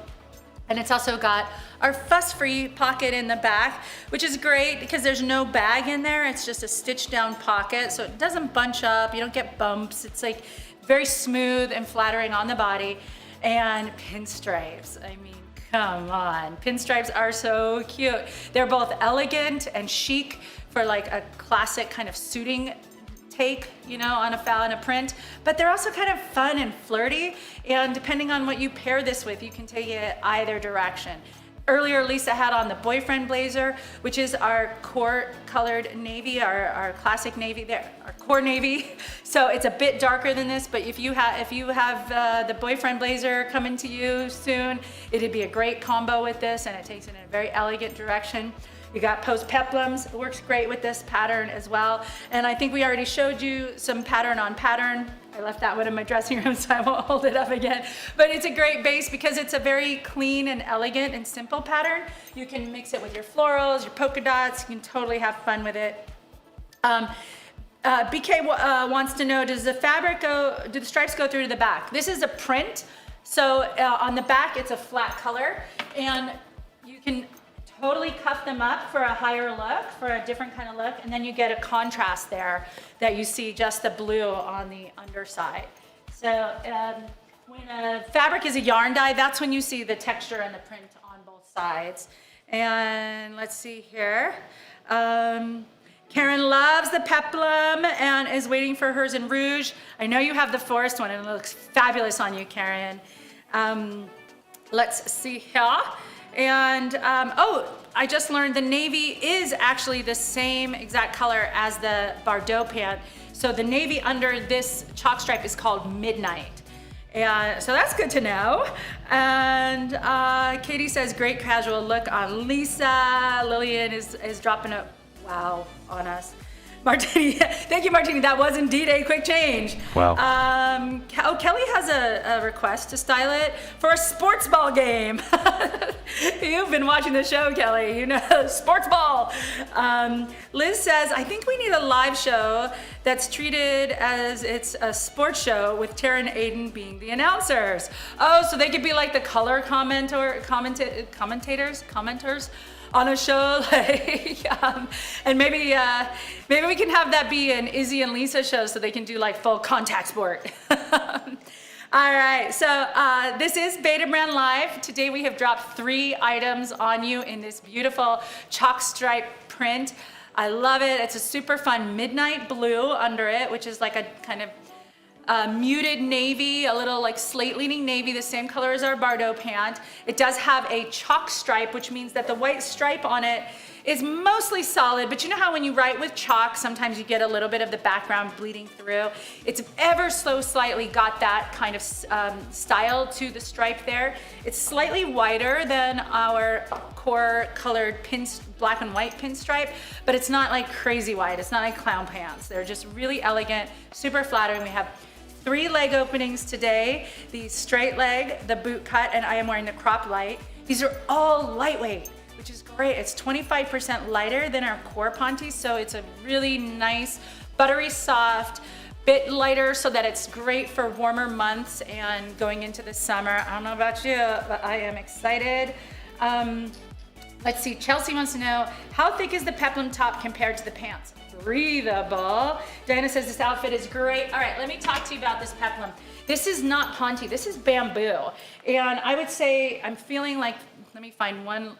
Speaker 3: And it's also got our fuss-free pocket in the back, which is great because there's no bag in there. It's just a stitched down pocket, so it doesn't bunch up. You don't get bumps. It's like very smooth and flattering on the body. And pinstripes, I mean, come on. Pinstripes are so cute. They're both elegant and chic for like a classic kind of suiting take, you know, on a foul and a print, but they're also kind of fun and flirty, and depending on what you pair this with, you can take it either direction. Earlier, Lisa had on the boyfriend blazer, which is our core colored navy, our classic navy there, our core navy. So it's a bit darker than this, but if you have the boyfriend blazer coming to you soon, it'd be a great combo with this, and it takes it in a very elegant direction. You got post peplums, it works great with this pattern as well. And I think we already showed you some pattern on pattern. I left that one in my dressing room, so I won't hold it up again. But it's a great base because it's a very clean and elegant and simple pattern. You can mix it with your florals, your polka dots. You can totally have fun with it. BK wants to know, do the stripes go through to the back? This is a print. So on the back, it's a flat color, and you can totally cuff them up for a higher look, for a different kind of look, and then you get a contrast there that you see just the blue on the underside. So when a fabric is a yarn dye, that's when you see the texture and the print on both sides. And let's see here. Karen loves the peplum and is waiting for hers in rouge. I know you have the forest one and it looks fabulous on you, Karen. Let's see here. And, I just learned the navy is actually the same exact color as the Bordeaux pant. So the navy under this chalk stripe is called Midnight. And so that's good to know. And Katie says, great casual look on Lisa. Lillian is dropping a wow on us. Martini, thank you, Martini. That was indeed a quick change.
Speaker 4: Wow.
Speaker 3: Kelly has a request to style it for a sports ball game. You've been watching the show, Kelly. You know, sports ball. Liz says, I think we need a live show that's treated as it's a sports show with Tara and Aiden being the announcers. Oh, so they could be like the color commenters on a show, like, and maybe we can have that be an Izzy and Lisa show so they can do like full contact sport. All right, so this is Beta Brand Live. Today we have dropped 3 items on you in this beautiful chalk stripe print. I love it. It's a super fun midnight blue under it, which is like a kind of muted navy, a little like slate leaning navy, the same color as our Bordeaux pant. It does have a chalk stripe, which means that the white stripe on it is mostly solid, but you know how when you write with chalk, sometimes you get a little bit of the background bleeding through. It's ever so slightly got that kind of style to the stripe there. It's slightly wider than our core colored black and white pinstripe, but it's not like crazy wide. It's not like clown pants. They're just really elegant, super flattering. We have 3 leg openings today, the straight leg, the boot cut, and I am wearing the crop light. These are all lightweight, which is great. It's 25% lighter than our core Ponte, so it's a really nice, buttery soft, bit lighter so that it's great for warmer months and going into the summer. I don't know about you, but I am excited. Let's see, Chelsea wants to know, how thick is the peplum top compared to the pants? Breathable. Diana says this outfit is great. All right, let me talk to you about this peplum. This is not Ponte, this is bamboo. And I would say, I'm feeling like, let me find one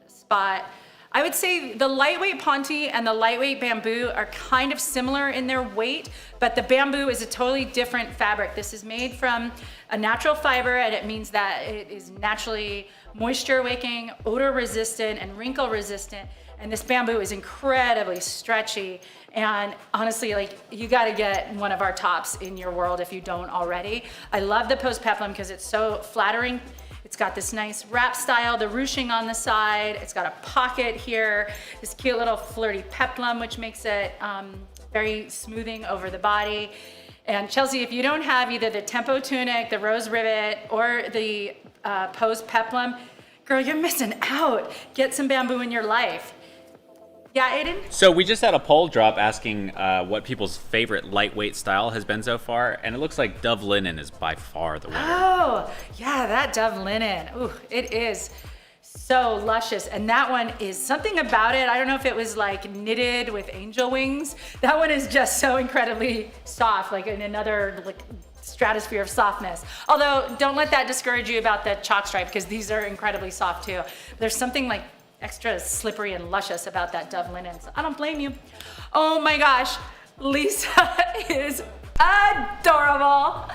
Speaker 3: spot. I would say the lightweight Ponte and the lightweight bamboo are kind of similar in their weight, but the bamboo is a totally different fabric. This is made from a natural fiber, and it means that it is naturally moisture wicking, odor resistant, and wrinkle resistant. And this bamboo is incredibly stretchy. And honestly, like, you gotta get one of our tops in your world if you don't already. I love the post peplum because it's so flattering. It's got this nice wrap style, the ruching on the side. It's got a pocket here, this cute little flirty peplum, which makes it very smoothing over the body. And Chelsea, if you don't have either the tempo tunic, the rose rivet, or the post peplum, girl, you're missing out. Get some bamboo in your life. Yeah, Aiden?
Speaker 4: So we just had a poll drop asking what people's favorite lightweight style has been so far, and it looks like Dove Linen is by far the winner.
Speaker 3: Oh, yeah, that Dove Linen. Ooh, it is so luscious. And that one is something about it. I don't know if it was like knitted with angel wings. That one is just so incredibly soft, like in another like stratosphere of softness. Although don't let that discourage you about the chalk stripe, because these are incredibly soft too. There's something like extra slippery and luscious about that Dove Linen. So I don't blame you. Oh my gosh, Lisa is adorable.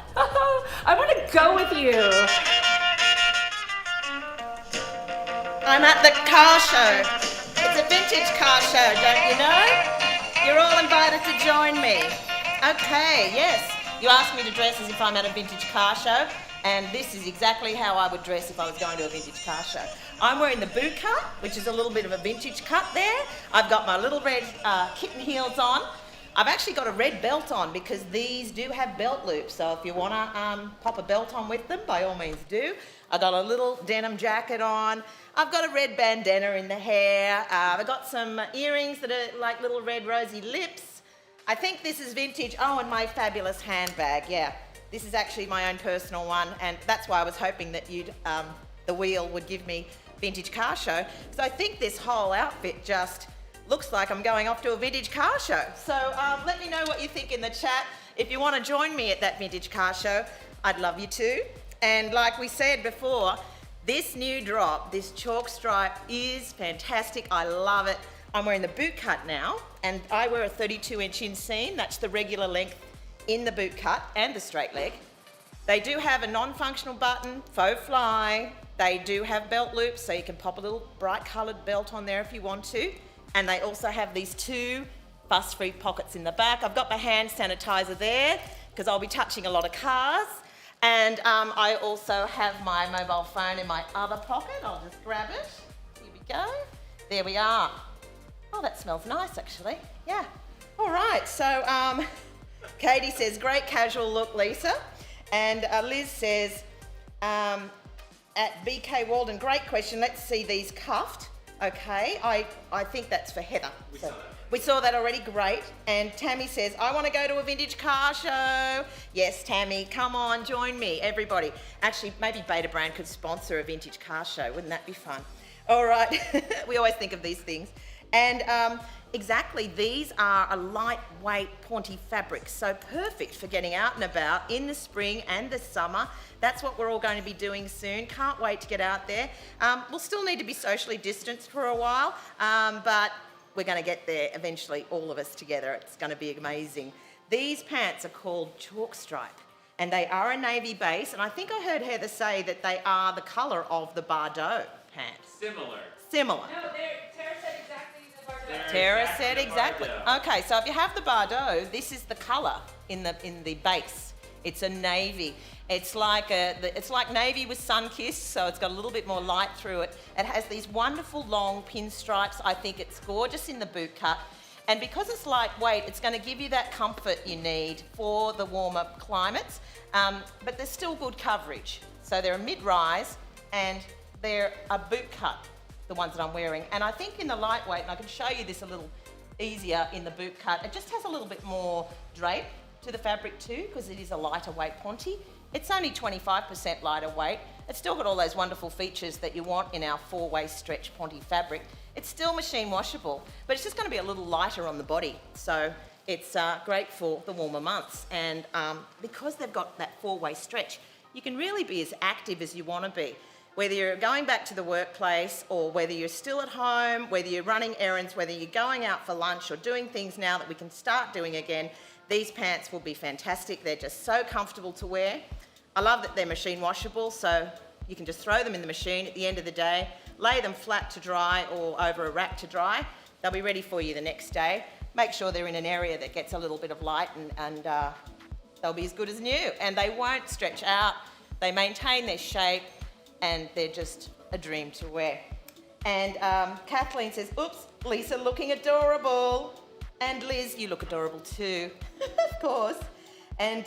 Speaker 3: I want to go with you.
Speaker 2: I'm at the car show. It's a vintage car show, don't you know? You're all invited to join me. Okay, yes. You asked me to dress as if I'm at a vintage car show. And this is exactly how I would dress if I was going to a vintage car show. I'm wearing the boot cut, which is a little bit of a vintage cut there. I've got my little red kitten heels on. I've actually got a red belt on because these do have belt loops. So if you want to pop a belt on with them, by all means do. I've got a little denim jacket on. I've got a red bandana in the hair. I've got some earrings that are like little red rosy lips. I think this is vintage. Oh, and my fabulous handbag, yeah. This is actually my own personal one, and that's why I was hoping that the wheel would give me vintage car show. So I think this whole outfit just looks like I'm going off to a vintage car show. So let me know what you think in the chat. If you want to join me at that vintage car show, I'd love you to. And like we said before, this new drop, this chalk stripe, is fantastic. I love it. I'm wearing the boot cut now, and I wear a 32-inch inseam. That's the regular length in the boot cut and the straight leg. They do have a non-functional button, faux fly. They do have belt loops, so you can pop a little bright coloured belt on there if you want to. And they also have these 2 fuss-free pockets in the back. I've got my hand sanitizer there because I'll be touching a lot of cars. And I also have my mobile phone in my other pocket. I'll just grab it. Here we go. There we are. Oh, that smells nice, actually. Yeah. All right. So Katie says, great casual look, Lisa. And Liz says, at BK Walden, great question. Let's see these cuffed. Okay. I think that's for Heather. We saw that already, great. And Tammy says, I want to go to a vintage car show. Yes, Tammy, come on, join me, everybody. Actually, maybe Beta Brand could sponsor a vintage car show. Wouldn't that be fun? All right, we always think of these things. And exactly, these are a lightweight Ponte fabric, so perfect for getting out and about in the spring and the summer. That's what we're all going to be doing soon. Can't wait to get out there. We'll still need to be socially distanced for a while, but we're going to get there eventually, all of us together. It's going to be amazing. These pants are called chalk stripe, and they are a navy base, and I think I heard Heather say that they are the colour of the Bardot pants. Similar.
Speaker 3: No, Tara said exactly the Bardot.
Speaker 2: Tara said exactly. Okay, so if you have the Bardot, this is the colour in the base. It's a navy. It's like navy with sun-kissed, so it's got a little bit more light through it. It has these wonderful long pinstripes. I think it's gorgeous in the boot cut. And because it's lightweight, it's going to give you that comfort you need for the warmer climates. But there's still good coverage. So they're a mid-rise and they're a boot cut, the ones that I'm wearing. And I think in the lightweight, and I can show you this a little easier in the boot cut, it just has a little bit more drape to the fabric too, because it is a lighter weight Ponte. It's only 25% lighter weight. It's still got all those wonderful features that you want in our 4-way stretch Ponte fabric. It's still machine washable, but it's just going to be a little lighter on the body. So it's great for the warmer months. And because they've got that 4-way stretch, you can really be as active as you want to be. Whether you're going back to the workplace or whether you're still at home, whether you're running errands, whether you're going out for lunch or doing things now that we can start doing again, these pants will be fantastic. They're just so comfortable to wear. I love that they're machine washable, so you can just throw them in the machine at the end of the day, lay them flat to dry or over a rack to dry. They'll be ready for you the next day. Make sure they're in an area that gets a little bit of light and they'll be as good as new. And they won't stretch out. They maintain their shape and they're just a dream to wear. And Kathleen says, oops, Lisa looking adorable. And Liz, you look adorable too, of course. And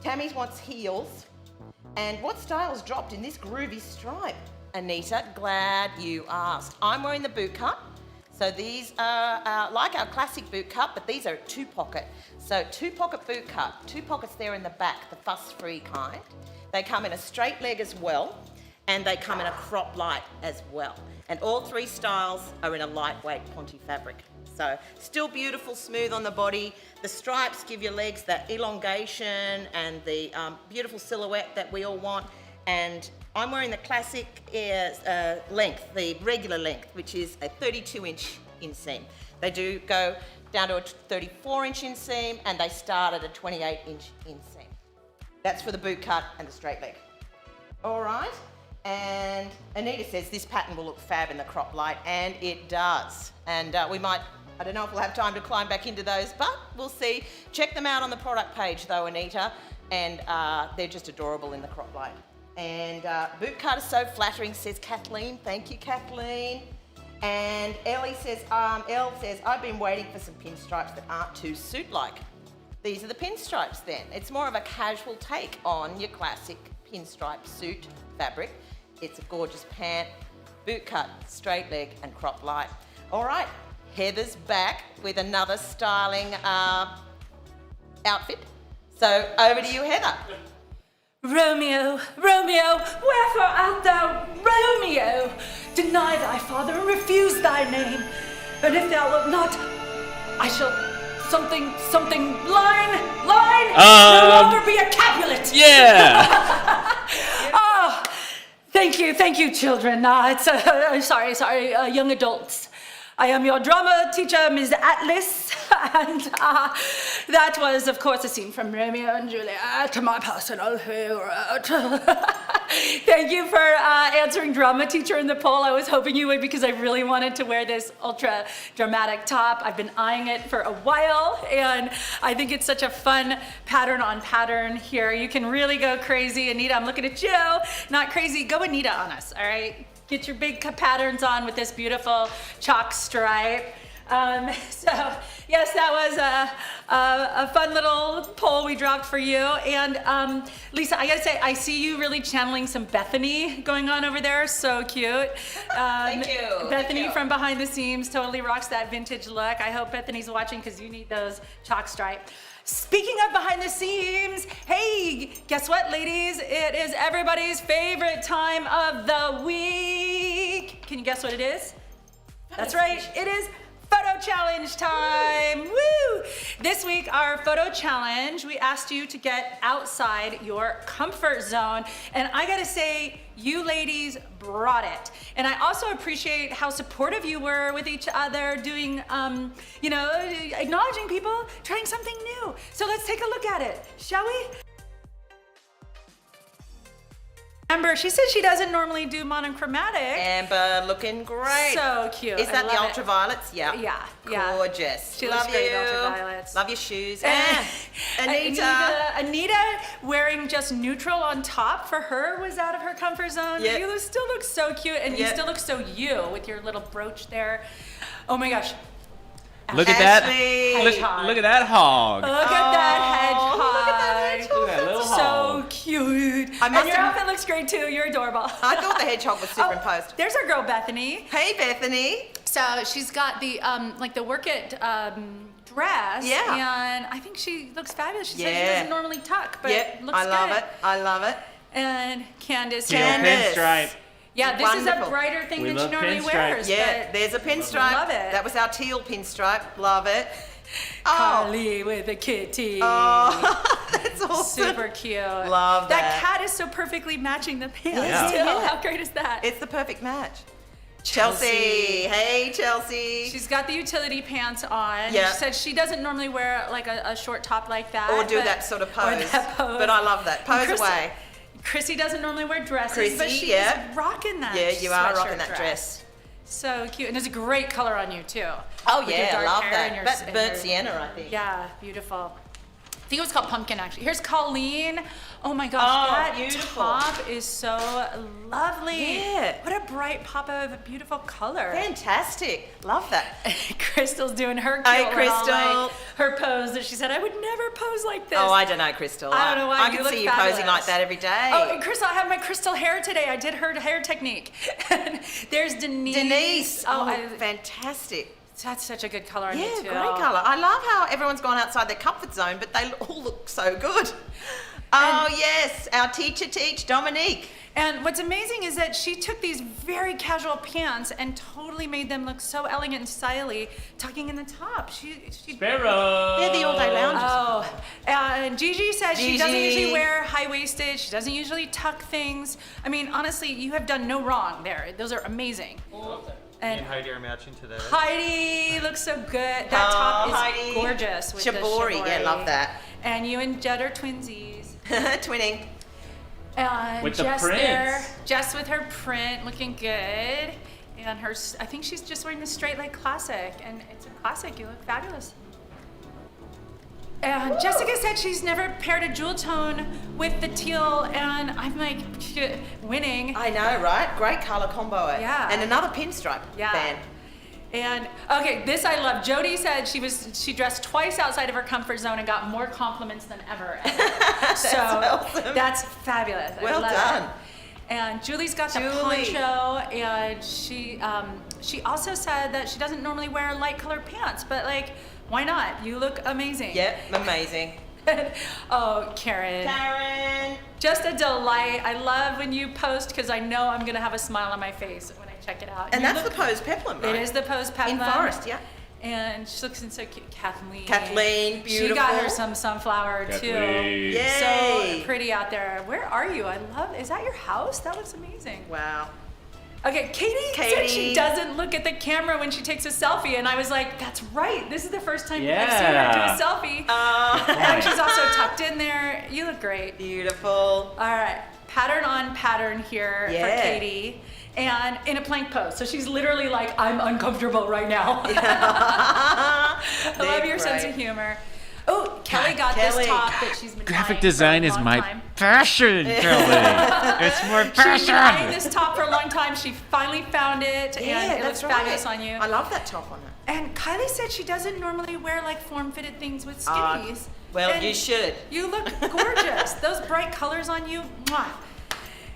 Speaker 2: Tammy wants heels. And what style's dropped in this groovy stripe? Anita, glad you asked. I'm wearing the boot cut. So these are like our classic boot cut, but these are 2-pocket. So 2-pocket boot cut, 2 pockets there in the back, the fuss-free kind. They come in a straight leg as well, and they come in a crop light as well. And all 3 styles are in a lightweight Ponte fabric. So still beautiful, smooth on the body. The stripes give your legs that elongation and the beautiful silhouette that we all want. And I'm wearing the classic length, the regular length, which is a 32-inch inseam. They do go down to a 34-inch inseam and they start at a 28-inch inseam. That's for the boot cut and the straight leg. All right. And Anita says this pattern will look fab in the crop light, and it does. And we might, I don't know if we'll have time to climb back into those, but we'll see. Check them out on the product page though, Anita. and they're just adorable in the crop light. And boot cut is so flattering, says Kathleen. Thank you, Kathleen. And Elle says, I've been waiting for some pinstripes that aren't too suit-like. These are the pinstripes then. It's more of a casual take on your classic pinstripe suit fabric. It's a gorgeous pant, boot cut, straight leg, and crop light. All right, Heather's back with another styling outfit. So over to you, Heather.
Speaker 3: Romeo, Romeo, wherefore art thou, Romeo? Deny thy father and refuse thy name. And if thou wilt not, I shall something, line, no longer be a Capulet.
Speaker 4: Yeah.
Speaker 3: Oh, thank you, children. Sorry, young adults. I am your drama teacher, Ms. Atlas, and that was, of course, a scene from Romeo and Juliet, my personal favorite. Thank you for answering drama teacher in the poll. I was hoping you would because I really wanted to wear this ultra dramatic top. I've been eyeing it for a while, and I think it's such a fun pattern on pattern here. You can really go crazy. Anita, I'm looking at you. Not crazy, go Anita on us, all right? Get your big patterns on with this beautiful chalk stripe. So yes, that was a fun little poll we dropped for you. And Lisa, I gotta say, I see you really channeling some Bethany going on over there. So cute.
Speaker 2: Thank you.
Speaker 3: Bethany from behind the scenes totally rocks that vintage look. I hope Bethany's watching because you need those chalk stripe. Speaking of behind the scenes, hey, guess what, ladies? It is everybody's favorite time of the week. Can you guess what it is? That's right, it is photo challenge time. Woo! This week, our photo challenge, we asked you to get outside your comfort zone. And I gotta say, you ladies brought it. And I also appreciate how supportive you were with each other, doing, acknowledging people, trying something new. So let's take a look at it, shall we? Amber, she says she doesn't normally do monochromatic.
Speaker 2: Amber looking great.
Speaker 3: So cute.
Speaker 2: Is that the
Speaker 3: love it.
Speaker 2: ultraviolets? Yeah.
Speaker 3: Yeah.
Speaker 2: Gorgeous.
Speaker 3: She
Speaker 2: Love
Speaker 3: looks great in
Speaker 2: you.
Speaker 3: ultraviolets.
Speaker 2: Love your shoes.
Speaker 3: And Anita wearing just neutral on top for her was out of her comfort zone.
Speaker 2: Yep.
Speaker 3: You still look so cute, and you still look so you with your little brooch there. Oh my gosh.
Speaker 4: Look at that.
Speaker 2: Ashley.
Speaker 4: Look at that hog.
Speaker 3: Look at that hedgehog.
Speaker 2: Look at that hedgehog.
Speaker 4: Look at that little
Speaker 3: So
Speaker 4: hog.
Speaker 3: cute.
Speaker 2: I
Speaker 3: And
Speaker 2: must
Speaker 3: your
Speaker 2: have-
Speaker 3: outfit looks great too. You're adorable.
Speaker 2: I thought the hedgehog was superimposed.
Speaker 3: There's our girl Bethany.
Speaker 2: Hey, Bethany.
Speaker 3: So she's got the the work it dress.
Speaker 2: Yeah.
Speaker 3: And I think she looks fabulous. She says she
Speaker 2: Yeah.
Speaker 3: doesn't normally tuck, but
Speaker 2: Yep,
Speaker 3: looks
Speaker 2: I love
Speaker 3: good.
Speaker 2: it. I love it.
Speaker 3: And Candace.
Speaker 4: Teal
Speaker 2: Candace.
Speaker 4: pinstripe.
Speaker 3: Yeah, this is a
Speaker 2: Wonderful.
Speaker 3: brighter thing
Speaker 4: We
Speaker 3: than she
Speaker 4: love
Speaker 3: normally
Speaker 4: pinstripes.
Speaker 3: wears.
Speaker 2: Yeah,
Speaker 3: but
Speaker 2: there's a pinstripe.
Speaker 3: Love it.
Speaker 2: That was our teal pinstripe. Love it.
Speaker 3: Carly with a kitty.
Speaker 2: Oh, that's awesome.
Speaker 3: Super cute.
Speaker 2: Love that.
Speaker 3: cat is so perfectly matching the pants.
Speaker 4: Yeah.
Speaker 3: too.
Speaker 2: Yeah.
Speaker 3: How great is that?
Speaker 2: It's the perfect match. Chelsea. Hey, Chelsea.
Speaker 3: She's got the utility pants on.
Speaker 2: Yeah.
Speaker 3: She said she doesn't normally wear like a short top like that.
Speaker 2: Or do
Speaker 3: but-
Speaker 2: that sort of
Speaker 3: or
Speaker 2: pose.
Speaker 3: that pose.
Speaker 2: But I love that. Pose
Speaker 3: Chrissy-
Speaker 2: away.
Speaker 3: Chrissy doesn't normally wear dresses, but
Speaker 2: Chrissy,
Speaker 3: she's
Speaker 2: yeah.
Speaker 3: rocking that.
Speaker 2: Yeah, you are
Speaker 3: sweatshirt
Speaker 2: rocking that dress.
Speaker 3: So cute, and it's a great color on you too.
Speaker 2: Oh
Speaker 3: With your
Speaker 2: yeah,
Speaker 3: dark
Speaker 2: love
Speaker 3: hair
Speaker 2: that.
Speaker 3: and your-
Speaker 2: That's
Speaker 3: and
Speaker 2: burnt
Speaker 3: your-
Speaker 2: sienna, I think.
Speaker 3: Yeah, beautiful. I think it was called Pumpkin actually. Here's Colleen. Oh my gosh,
Speaker 2: Oh,
Speaker 3: that
Speaker 2: beautiful.
Speaker 3: top is so lovely.
Speaker 2: Yeah.
Speaker 3: What a bright pop of beautiful color.
Speaker 2: Fantastic. Love that.
Speaker 3: Crystal's doing her
Speaker 2: Hey,
Speaker 3: cute
Speaker 2: Crystal.
Speaker 3: little, like, her pose that she said, I would never pose like this.
Speaker 2: Oh, I don't know, Crystal.
Speaker 3: I don't know why.
Speaker 2: I
Speaker 3: You
Speaker 2: can
Speaker 3: look
Speaker 2: see you
Speaker 3: fabulous.
Speaker 2: posing like that every day.
Speaker 3: Oh, and Crystal, I have my Crystal hair today. I did her hair technique. There's Denise.
Speaker 2: Denise. Oh,
Speaker 3: I-
Speaker 2: fantastic.
Speaker 3: that's such a good color on
Speaker 2: Yeah,
Speaker 3: you too.
Speaker 2: great colour. I love how everyone's gone outside their comfort zone, but they all look so good. Oh, yes, our teacher teach, Dominique.
Speaker 3: And what's amazing is that she took these very casual pants and totally made them look so elegant and stylish, tucking in the top. She
Speaker 4: Sparrow.
Speaker 2: They're the all-day loungers.
Speaker 3: Oh, and Gigi says she doesn't
Speaker 2: Gigi.
Speaker 3: usually wear high-waisted. She doesn't usually tuck things. I mean, honestly, you have done no wrong there. Those are amazing.
Speaker 5: Me
Speaker 3: And
Speaker 5: and Heidi are matching today.
Speaker 3: Heidi looks so good. That top is
Speaker 2: Heidi.
Speaker 3: gorgeous with the
Speaker 2: Shibori, yeah, love that.
Speaker 3: And you and Jed are twinsies.
Speaker 2: Twinning.
Speaker 3: And
Speaker 4: With the
Speaker 3: Jess
Speaker 4: prints.
Speaker 3: there, Jess with her print, looking good. And I think she's just wearing the straight leg classic, and it's a classic. You look fabulous. And Jessica said she's never paired a jewel tone with the teal, and I'm like, winning.
Speaker 2: I know, right? Great color combo.
Speaker 3: Yeah.
Speaker 2: And another pinstripe
Speaker 3: Yeah.
Speaker 2: fan.
Speaker 3: And okay, this I love. Jody said she dressed twice outside of her comfort zone and got more compliments than ever. So
Speaker 2: awesome.
Speaker 3: that's fabulous. I
Speaker 2: Well
Speaker 3: love
Speaker 2: done.
Speaker 3: it. And Julie's got the
Speaker 2: Julie.
Speaker 3: poncho, and she also said that she doesn't normally wear light colored pants, but like, why not? You look amazing.
Speaker 2: Yep, amazing.
Speaker 3: Oh, Karen. Just a delight. I love when you post because I know I'm gonna have a smile on my face when I check it out.
Speaker 2: And
Speaker 3: You
Speaker 2: that's
Speaker 3: look-
Speaker 2: the pose peplum, right?
Speaker 3: It is the pose Peplum.
Speaker 2: In forest, yeah.
Speaker 3: And she looks so cute. Kathleen.
Speaker 2: Beautiful.
Speaker 3: She got her some sunflower too.
Speaker 4: Kathleen.
Speaker 2: Yay.
Speaker 3: So pretty out there. Where are you? Is that your house? That looks amazing.
Speaker 2: Wow.
Speaker 3: Okay, Katie said
Speaker 2: Katie.
Speaker 3: she doesn't look at the camera when she takes a selfie, and I was like, that's right. This is the first time I've seen her
Speaker 4: Yeah.
Speaker 3: do a selfie. And she's also tucked in there. You look great.
Speaker 2: Beautiful.
Speaker 3: All right, pattern on pattern here
Speaker 2: Yeah.
Speaker 3: for Katie. And in a plank pose. So she's literally like, I'm uncomfortable right now. I love your sense of humor. Oh, Kelly got
Speaker 2: Kelly.
Speaker 3: this top that she's been
Speaker 4: Graphic
Speaker 3: eyeing
Speaker 4: design
Speaker 3: for a
Speaker 4: is
Speaker 3: long
Speaker 4: my
Speaker 3: time.
Speaker 4: passion, Kelly. It's more
Speaker 3: She's been eyeing
Speaker 4: passion.
Speaker 3: this top for a long time. She finally found it,
Speaker 2: Yeah,
Speaker 3: and it looks
Speaker 2: that's right.
Speaker 3: fabulous on you.
Speaker 2: I love that top on her.
Speaker 3: And Kylie said she doesn't normally wear like form-fitted things with
Speaker 2: Ah,
Speaker 3: skinnies.
Speaker 2: well,
Speaker 3: And
Speaker 2: you should.
Speaker 3: You look gorgeous. Those bright colors on you. Mwah.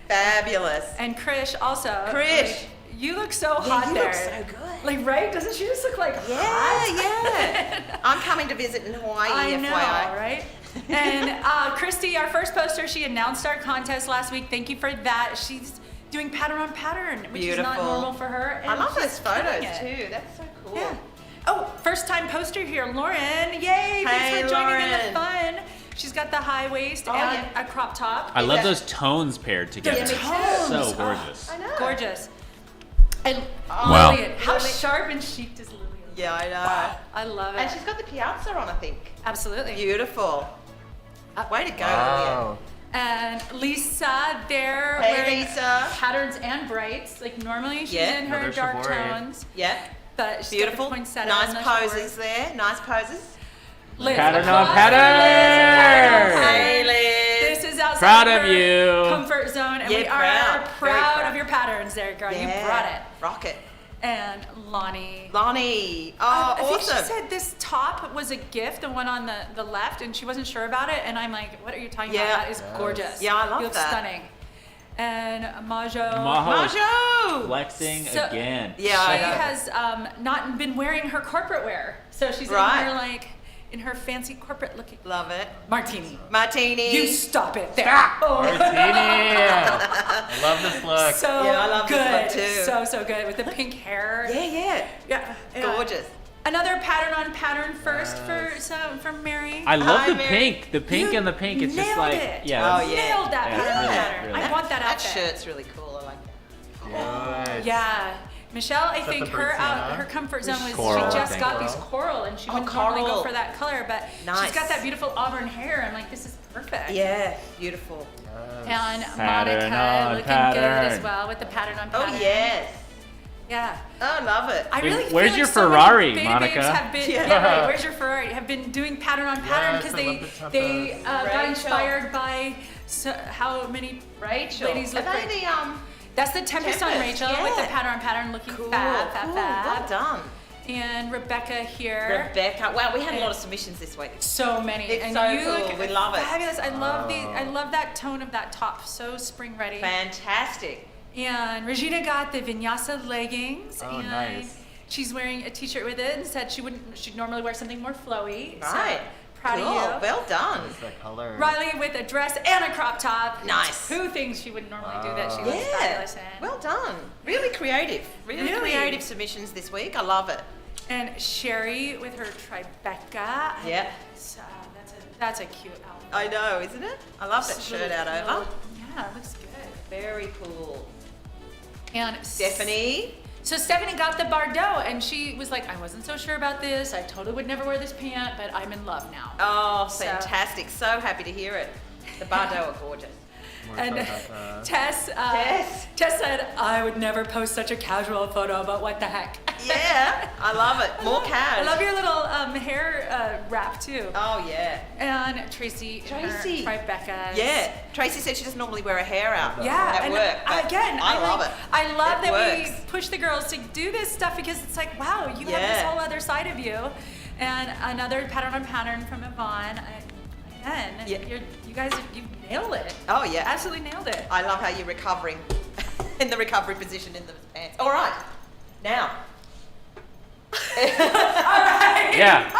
Speaker 2: Fabulous.
Speaker 3: And Krish also.
Speaker 2: Krish.
Speaker 3: like, you look so hot
Speaker 2: you
Speaker 3: there.
Speaker 2: look so good.
Speaker 3: Like, right? Doesn't she just look like hot?
Speaker 2: Yeah. I'm coming to visit in Hawaii,
Speaker 3: I know,
Speaker 2: FYI.
Speaker 3: right? And Christy, our first poster, she announced our contest last week. Thank you for that. She's doing pattern on pattern, which is not
Speaker 2: Beautiful.
Speaker 3: normal for her.
Speaker 2: I
Speaker 3: and
Speaker 2: love
Speaker 3: she's
Speaker 2: those photos
Speaker 3: killing it.
Speaker 2: too. That's so cool.
Speaker 3: Yeah. Oh, first time poster here, Lauren. Yay! Thanks
Speaker 2: Hey,
Speaker 3: for joining in
Speaker 2: Lauren.
Speaker 3: the fun. She's got the high waist and
Speaker 2: yeah.
Speaker 3: a crop top.
Speaker 4: I love
Speaker 2: that-
Speaker 4: those tones paired together.
Speaker 2: me too.
Speaker 4: So gorgeous.
Speaker 2: I know.
Speaker 3: Gorgeous. And
Speaker 4: Wow.
Speaker 3: Lillian. How sharp and chic does Lillian look?
Speaker 2: Yeah, I know.
Speaker 3: I love it.
Speaker 2: And she's got the piazza on, I think.
Speaker 3: Absolutely.
Speaker 2: Beautiful. Way to go,
Speaker 5: Wow.
Speaker 3: And Lisa, they're
Speaker 2: Hey,
Speaker 3: wearing
Speaker 2: Lisa.
Speaker 3: patterns and brights. Like normally she's
Speaker 2: Yeah.
Speaker 3: in her
Speaker 5: Another
Speaker 3: dark
Speaker 5: Shibori.
Speaker 3: tones,
Speaker 2: Lillian. Yeah.
Speaker 3: but she's
Speaker 2: Beautiful.
Speaker 3: got the poinsettia
Speaker 2: Nice
Speaker 3: and the
Speaker 2: poses
Speaker 3: shibori.
Speaker 2: there. Nice poses.
Speaker 3: Liz,
Speaker 4: Pattern on
Speaker 3: applause
Speaker 4: pattern.
Speaker 3: for Liz.
Speaker 2: Hey, Liz.
Speaker 3: This is outside
Speaker 4: Proud
Speaker 3: of
Speaker 4: of
Speaker 3: her
Speaker 4: you.
Speaker 3: comfort zone, and
Speaker 2: Yeah,
Speaker 3: we
Speaker 2: proud.
Speaker 3: are
Speaker 2: Very
Speaker 3: proud
Speaker 2: proud.
Speaker 3: of your patterns there, girl. You brought it.
Speaker 2: Rock it.
Speaker 3: And Lonnie.
Speaker 2: Lonnie. Oh,
Speaker 3: I think
Speaker 2: awesome.
Speaker 3: she said this top was a gift, the one on the left, and she wasn't sure about it. And I'm like, what are you talking
Speaker 2: Yeah.
Speaker 3: about? That is gorgeous.
Speaker 2: Yeah, I love
Speaker 3: you look
Speaker 2: that.
Speaker 3: stunning. And Majo.
Speaker 2: Majo.
Speaker 4: Flexing
Speaker 3: So-
Speaker 4: again.
Speaker 2: Yeah,
Speaker 3: She
Speaker 2: I know.
Speaker 3: has not been wearing her corporate wear, so she's
Speaker 2: Right.
Speaker 3: in her like in her fancy corporate looking
Speaker 2: Love it.
Speaker 3: martini.
Speaker 2: Martini.
Speaker 3: You stop it there.
Speaker 4: Stop.
Speaker 3: Oh.
Speaker 5: I love this look.
Speaker 3: So
Speaker 2: Yeah, I love this
Speaker 3: good.
Speaker 2: look too.
Speaker 3: So good with the pink hair.
Speaker 2: Yeah.
Speaker 3: Yeah.
Speaker 2: Gorgeous.
Speaker 3: Another pattern on pattern first for Mary.
Speaker 4: I love
Speaker 2: Hi,
Speaker 4: the
Speaker 2: Mary.
Speaker 4: pink. The pink
Speaker 3: You
Speaker 4: and the pink. It's just
Speaker 3: nailed
Speaker 4: like,
Speaker 3: it.
Speaker 4: yeah.
Speaker 2: Oh,
Speaker 4: that's-
Speaker 2: yeah.
Speaker 3: Nailed that
Speaker 4: Yeah,
Speaker 3: pattern on
Speaker 4: really,
Speaker 3: pattern.
Speaker 4: really.
Speaker 3: I want that
Speaker 2: That
Speaker 3: outfit.
Speaker 2: shirt's really cool. I like that.
Speaker 5: Good.
Speaker 3: Yeah. Michelle, I think
Speaker 5: the
Speaker 3: her
Speaker 5: bird Santa?
Speaker 3: her comfort zone was
Speaker 4: Coral,
Speaker 3: she
Speaker 4: I
Speaker 3: just
Speaker 4: think.
Speaker 3: got these coral and she
Speaker 2: Oh,
Speaker 3: wouldn't normally go
Speaker 2: coral.
Speaker 3: for that color, but
Speaker 2: Nice.
Speaker 3: she's got that beautiful auburn hair. I'm like, this is perfect.
Speaker 2: Yeah. Beautiful.
Speaker 3: And
Speaker 4: Pattern
Speaker 3: Monica
Speaker 4: on
Speaker 3: looking good as
Speaker 4: pattern.
Speaker 3: well with the pattern on
Speaker 2: Oh,
Speaker 3: pattern.
Speaker 2: yes.
Speaker 3: Yeah.
Speaker 2: Oh, I love it.
Speaker 3: I really feel
Speaker 4: Where's
Speaker 3: like
Speaker 4: your
Speaker 3: so many
Speaker 4: Ferrari,
Speaker 3: Beta
Speaker 4: Monica?
Speaker 3: Babes have been,
Speaker 2: Yeah.
Speaker 3: yeah, right, where's your Ferrari? Have been doing pattern on pattern
Speaker 5: Yes,
Speaker 3: because
Speaker 5: I love the
Speaker 3: they
Speaker 5: tempos.
Speaker 3: got
Speaker 2: Rachel.
Speaker 3: inspired by how many
Speaker 2: Rachel.
Speaker 3: ladies look
Speaker 2: Are
Speaker 3: great.
Speaker 2: they the
Speaker 3: That's the Tempest on
Speaker 2: Tempest,
Speaker 3: Rachel with the
Speaker 2: yeah.
Speaker 3: pattern on pattern looking
Speaker 2: cool?
Speaker 3: fab.
Speaker 2: Well done.
Speaker 3: And Rebecca here.
Speaker 2: Rebecca. Wow, we had a lot of submissions this week.
Speaker 3: So many.
Speaker 2: It's
Speaker 3: and
Speaker 2: so
Speaker 3: you
Speaker 2: cool.
Speaker 3: look
Speaker 2: We love it.
Speaker 3: fabulous. I love that tone of that top. So spring ready.
Speaker 2: Fantastic.
Speaker 3: And Regina got the vinyasa leggings.
Speaker 5: Oh,
Speaker 3: and
Speaker 5: nice.
Speaker 3: she's wearing a t-shirt with it and said she'd normally wear something more flowy.
Speaker 2: Right.
Speaker 3: So proud
Speaker 2: cool.
Speaker 3: of you.
Speaker 2: Well done.
Speaker 5: What's that color?
Speaker 3: Riley with a dress and a crop top.
Speaker 2: Nice.
Speaker 3: Two things she would normally do that she was
Speaker 2: Yeah.
Speaker 3: fabulous in.
Speaker 2: Well done. Really creative. Really
Speaker 3: Really?
Speaker 2: creative submissions this week. I love it.
Speaker 3: And Sherry with her Tribeca.
Speaker 2: Yeah.
Speaker 3: That's a cute outfit.
Speaker 2: I know, isn't it? I love that shirt out over.
Speaker 3: Yeah, it looks good.
Speaker 2: Very cool.
Speaker 3: And
Speaker 2: Stephanie.
Speaker 3: So Stephanie got the Bardot, and she was like, I wasn't so sure about this. I totally would never wear this pant, but I'm in love now.
Speaker 2: Oh,
Speaker 3: So-
Speaker 2: fantastic. So happy to hear it. The Bardot are gorgeous.
Speaker 5: More
Speaker 3: And
Speaker 5: so about that.
Speaker 3: Tess,
Speaker 2: Tess.
Speaker 3: Tess said, I would never post such a casual photo, but what the heck?
Speaker 2: Yeah, I love it. More cash.
Speaker 3: I love your little hair wrap too.
Speaker 2: Oh yeah.
Speaker 3: And Tracy. Rebecca.
Speaker 2: Yeah. Tracy said she doesn't normally wear her hair out.
Speaker 3: Yeah,
Speaker 2: At
Speaker 3: and
Speaker 2: work. But
Speaker 3: again,
Speaker 2: I love it.
Speaker 3: I love
Speaker 2: It
Speaker 3: that
Speaker 2: works.
Speaker 3: we push the girls to do this stuff because it's like, wow, you have this whole other side of you. And another pattern on pattern from Yvonne. You guys, you nailed it.
Speaker 2: Oh yeah.
Speaker 3: Absolutely nailed it.
Speaker 2: I love how you're recovering in the recovery position in the pants. All right. Now.
Speaker 3: All right.
Speaker 4: Yeah.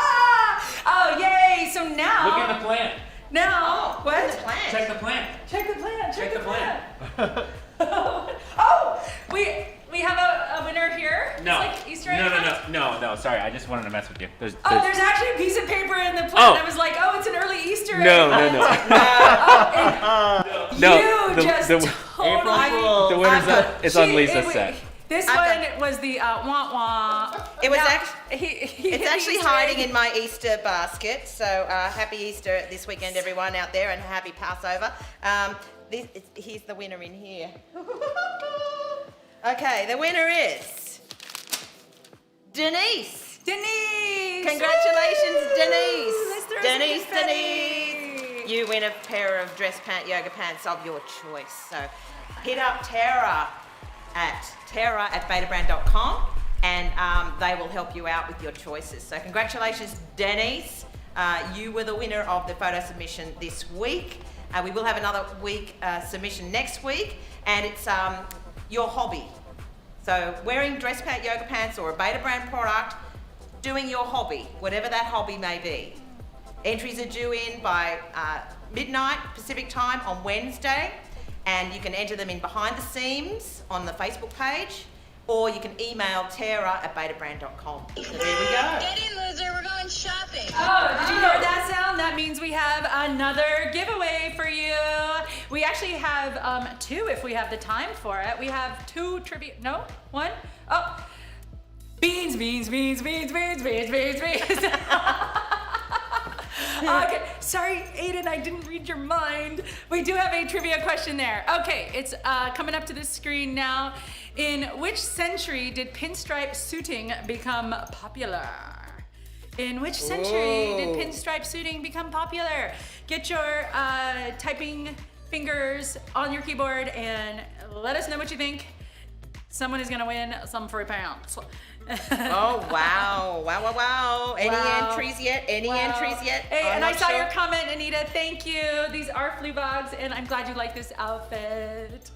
Speaker 3: Oh, yay. So now.
Speaker 4: Look at the plant.
Speaker 3: Now.
Speaker 2: Where's the plant?
Speaker 4: Check the plant.
Speaker 3: Check the plan.
Speaker 4: Check the plant.
Speaker 3: Oh, we have a winner here.
Speaker 4: No.
Speaker 3: It's like Easter egg hunt.
Speaker 4: No. Sorry, I just wanted to mess with you. There's
Speaker 3: There's actually a piece of paper in the plant.
Speaker 4: Oh.
Speaker 3: I was like, oh, it's an early Easter egg.
Speaker 4: No.
Speaker 3: You
Speaker 4: the
Speaker 3: just
Speaker 4: winner's on Lisa's set.
Speaker 3: This
Speaker 2: I've
Speaker 3: one was the wah-wah.
Speaker 2: It was
Speaker 3: Now,
Speaker 2: It's actually hiding in my Easter basket. So happy Easter this weekend, everyone out there, and happy Passover. He's the winner in here. Okay, the winner is Denise.
Speaker 3: Denise.
Speaker 2: Congratulations,
Speaker 3: Woo!
Speaker 2: Denise.
Speaker 3: Let's throw some
Speaker 2: Denise.
Speaker 3: confetti.
Speaker 2: You win a pair of dress pant yoga pants of your choice. So hit up Tara at betabrand.com and they will help you out with your choices. So congratulations, Denise. You were the winner of the photo submission this week. We will have another week submission next week, and it's your hobby. So wearing dress pant yoga pants or a Beta Brand product, doing your hobby, whatever that hobby may be. Entries are due in by midnight Pacific time on Wednesday, and you can enter them in behind the seams on the Facebook page, or you can email Tara at betabrand.com. So there we go.
Speaker 6: Get in, loser. We're going shopping.
Speaker 3: Oh, did you hear that sound? That means we have another giveaway for you. We actually have two if we have the time for it. We have two trivia. No? One? Oh. Beans. Okay, sorry, Aiden, I didn't read your mind. We do have a trivia question there. Okay, it's coming up to the screen now. In which century did pinstripe suiting become popular? In which century did pinstripe suiting become popular? Get your typing fingers on your keyboard and let us know what you think. Someone is gonna win some free pounds.
Speaker 2: Oh, wow. Any entries yet?
Speaker 3: Hey,
Speaker 2: I'm
Speaker 3: and I
Speaker 2: not
Speaker 3: saw
Speaker 2: sure.
Speaker 3: your comment, Anita. Thank you. These are Fluvogs, and I'm glad you like this outfit.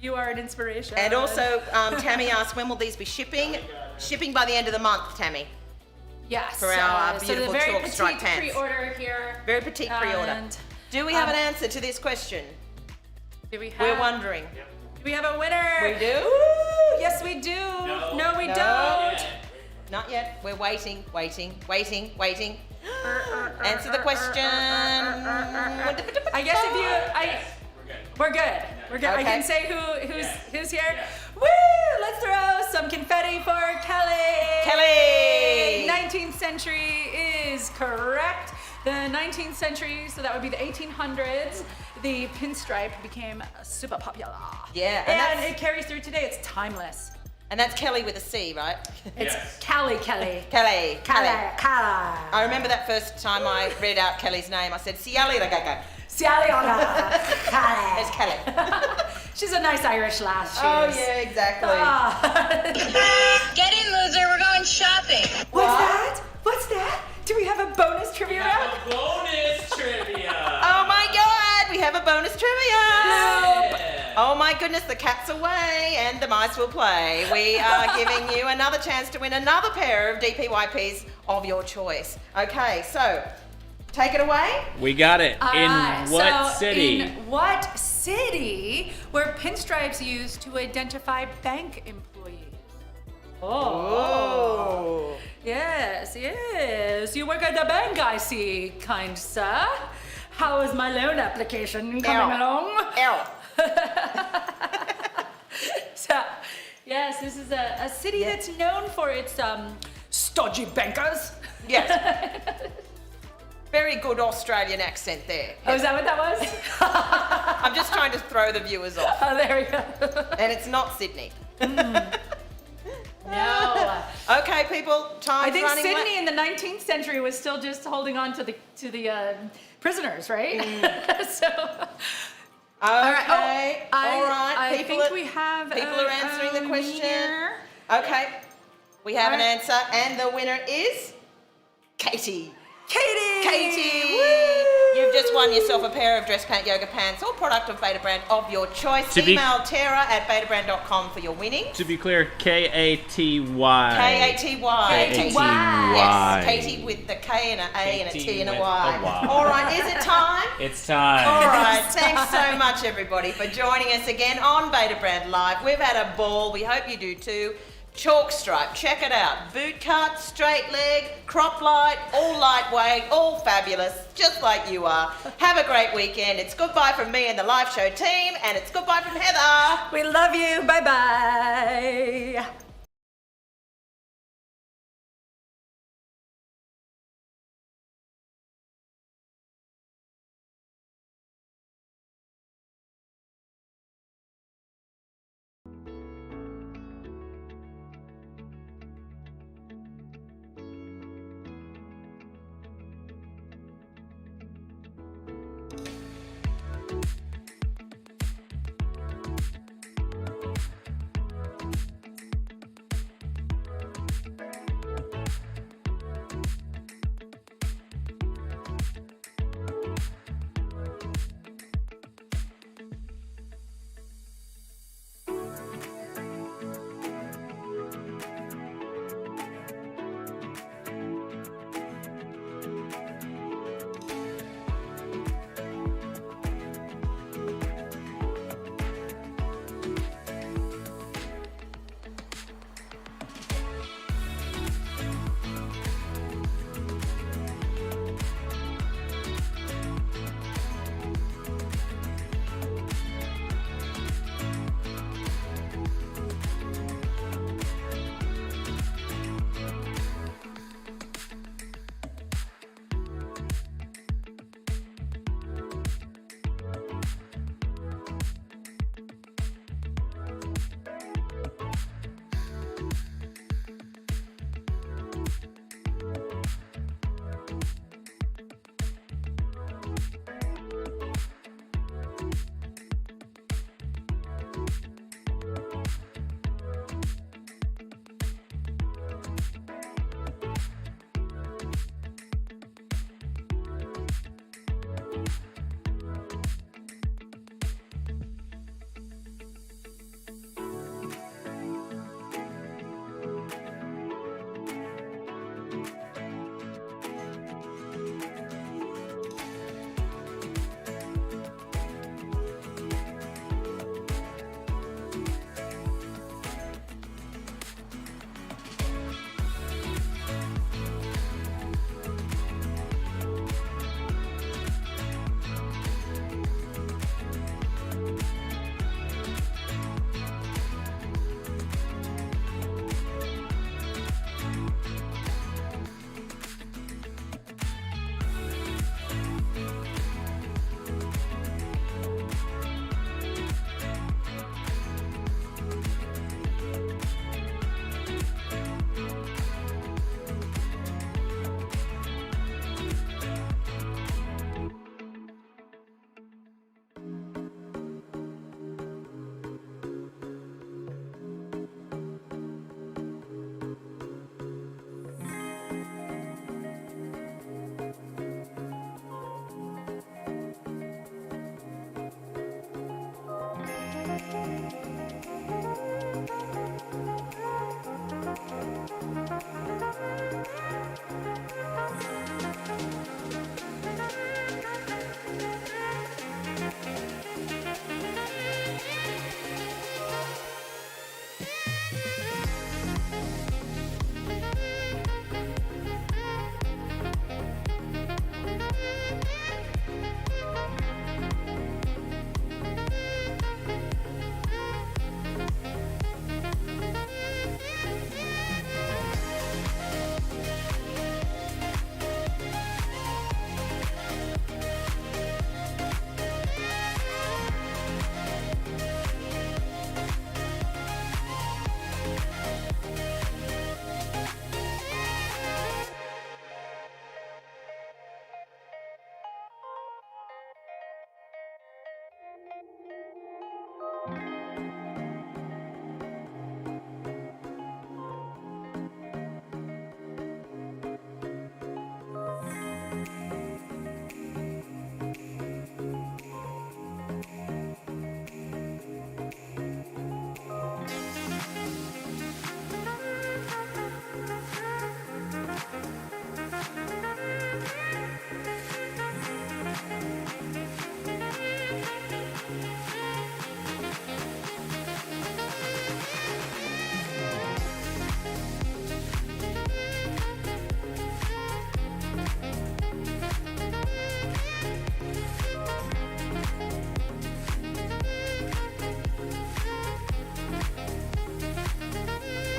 Speaker 3: You are an inspiration.
Speaker 2: And also, Tammy asked, when will these be shipping? Shipping by the end of the month, Tammy.
Speaker 3: yes,
Speaker 2: for our
Speaker 3: so
Speaker 2: beautiful
Speaker 3: the very
Speaker 2: chalk stripe
Speaker 3: petite
Speaker 2: pants.
Speaker 3: pre-order here.
Speaker 2: Very petite pre-order.
Speaker 3: And,
Speaker 2: Do we have an answer to this question?
Speaker 3: do we have?
Speaker 2: We're wondering.
Speaker 3: Do we have a winner?
Speaker 2: We do?
Speaker 3: Ooh, yes, we do. No, we
Speaker 2: No.
Speaker 3: don't.
Speaker 2: Not yet. We're waiting. Answer the question.
Speaker 3: I guess if you, we're good. I
Speaker 2: Okay.
Speaker 3: can say who's here. Woo! Let's throw some confetti for Kelly.
Speaker 2: Kelly!
Speaker 3: 19th century is correct. The 19th century, so that would be the 1800s. The pinstripe became super popular.
Speaker 2: Yeah, and
Speaker 3: and
Speaker 2: that's-
Speaker 3: it carries through today. It's timeless.
Speaker 2: And that's Kelly with a C, right?
Speaker 3: It's Kelly.
Speaker 2: Kelly. I remember that first time I read out Kelly's name. I said, Siali Ragaga. It's Kelly.
Speaker 3: She's a nice Irish lass. She
Speaker 2: Oh,
Speaker 3: is.
Speaker 2: yeah, exactly.
Speaker 6: Get in, loser. We're going shopping.
Speaker 3: What's that? Do we have a bonus trivia round?
Speaker 4: Bonus trivia.
Speaker 2: Oh my God, we have a bonus trivia. Oh my goodness, the cat's away and the mice will play. We are giving you another chance to win another pair of DPYPs of your choice. Okay, so take it away.
Speaker 4: We got it. In what
Speaker 3: So
Speaker 4: city?
Speaker 3: In what city were pinstripes used to identify bank employees?
Speaker 2: Oh.
Speaker 3: Yes. You work at the bank, I see, kind sir. How is my loan application coming along? So, yes, this is a city that's known for its stodgy bankers.
Speaker 2: Yes. Very good Australian accent there.
Speaker 3: Oh, is that what that was?
Speaker 2: I'm just trying to throw the viewers off.
Speaker 3: Oh, there we go.
Speaker 2: And it's not Sydney.
Speaker 3: No.
Speaker 2: Okay, people,
Speaker 3: I
Speaker 2: time's
Speaker 3: think
Speaker 2: running
Speaker 3: Sydney
Speaker 2: late.
Speaker 3: in the 19th century was still just holding on to the prisoners, right? So.
Speaker 2: Okay, all right.
Speaker 3: I
Speaker 2: People
Speaker 3: think
Speaker 2: are,
Speaker 3: we have.
Speaker 2: people are answering the question.
Speaker 3: Winner.
Speaker 2: Okay, we have an
Speaker 3: All right.
Speaker 2: answer, and the winner is Katie.
Speaker 3: Katie!
Speaker 2: Katie!
Speaker 3: Woo!
Speaker 2: You've just won yourself a pair of dress pant yoga pants or product of Beta Brand of your choice.
Speaker 4: To be-
Speaker 2: Email Tara@betabrand.com for your winning.
Speaker 4: To be clear, Katy.
Speaker 2: Katy.
Speaker 3: Katy.
Speaker 2: Yes, Katie with the K and an A and a T and a
Speaker 4: with
Speaker 2: Y.
Speaker 4: a Y.
Speaker 2: All right, is it time?
Speaker 4: It's time.
Speaker 2: All right, thanks so much everybody for joining us again on Beta Brand Live. We've had a ball, we hope you do too. Chalk stripe, check it out. Boot cut, straight leg, crop light, all lightweight, all fabulous, just like you are. Have a great weekend. It's goodbye from me and the live show team, and it's goodbye from Heather.
Speaker 3: We love you. Bye bye.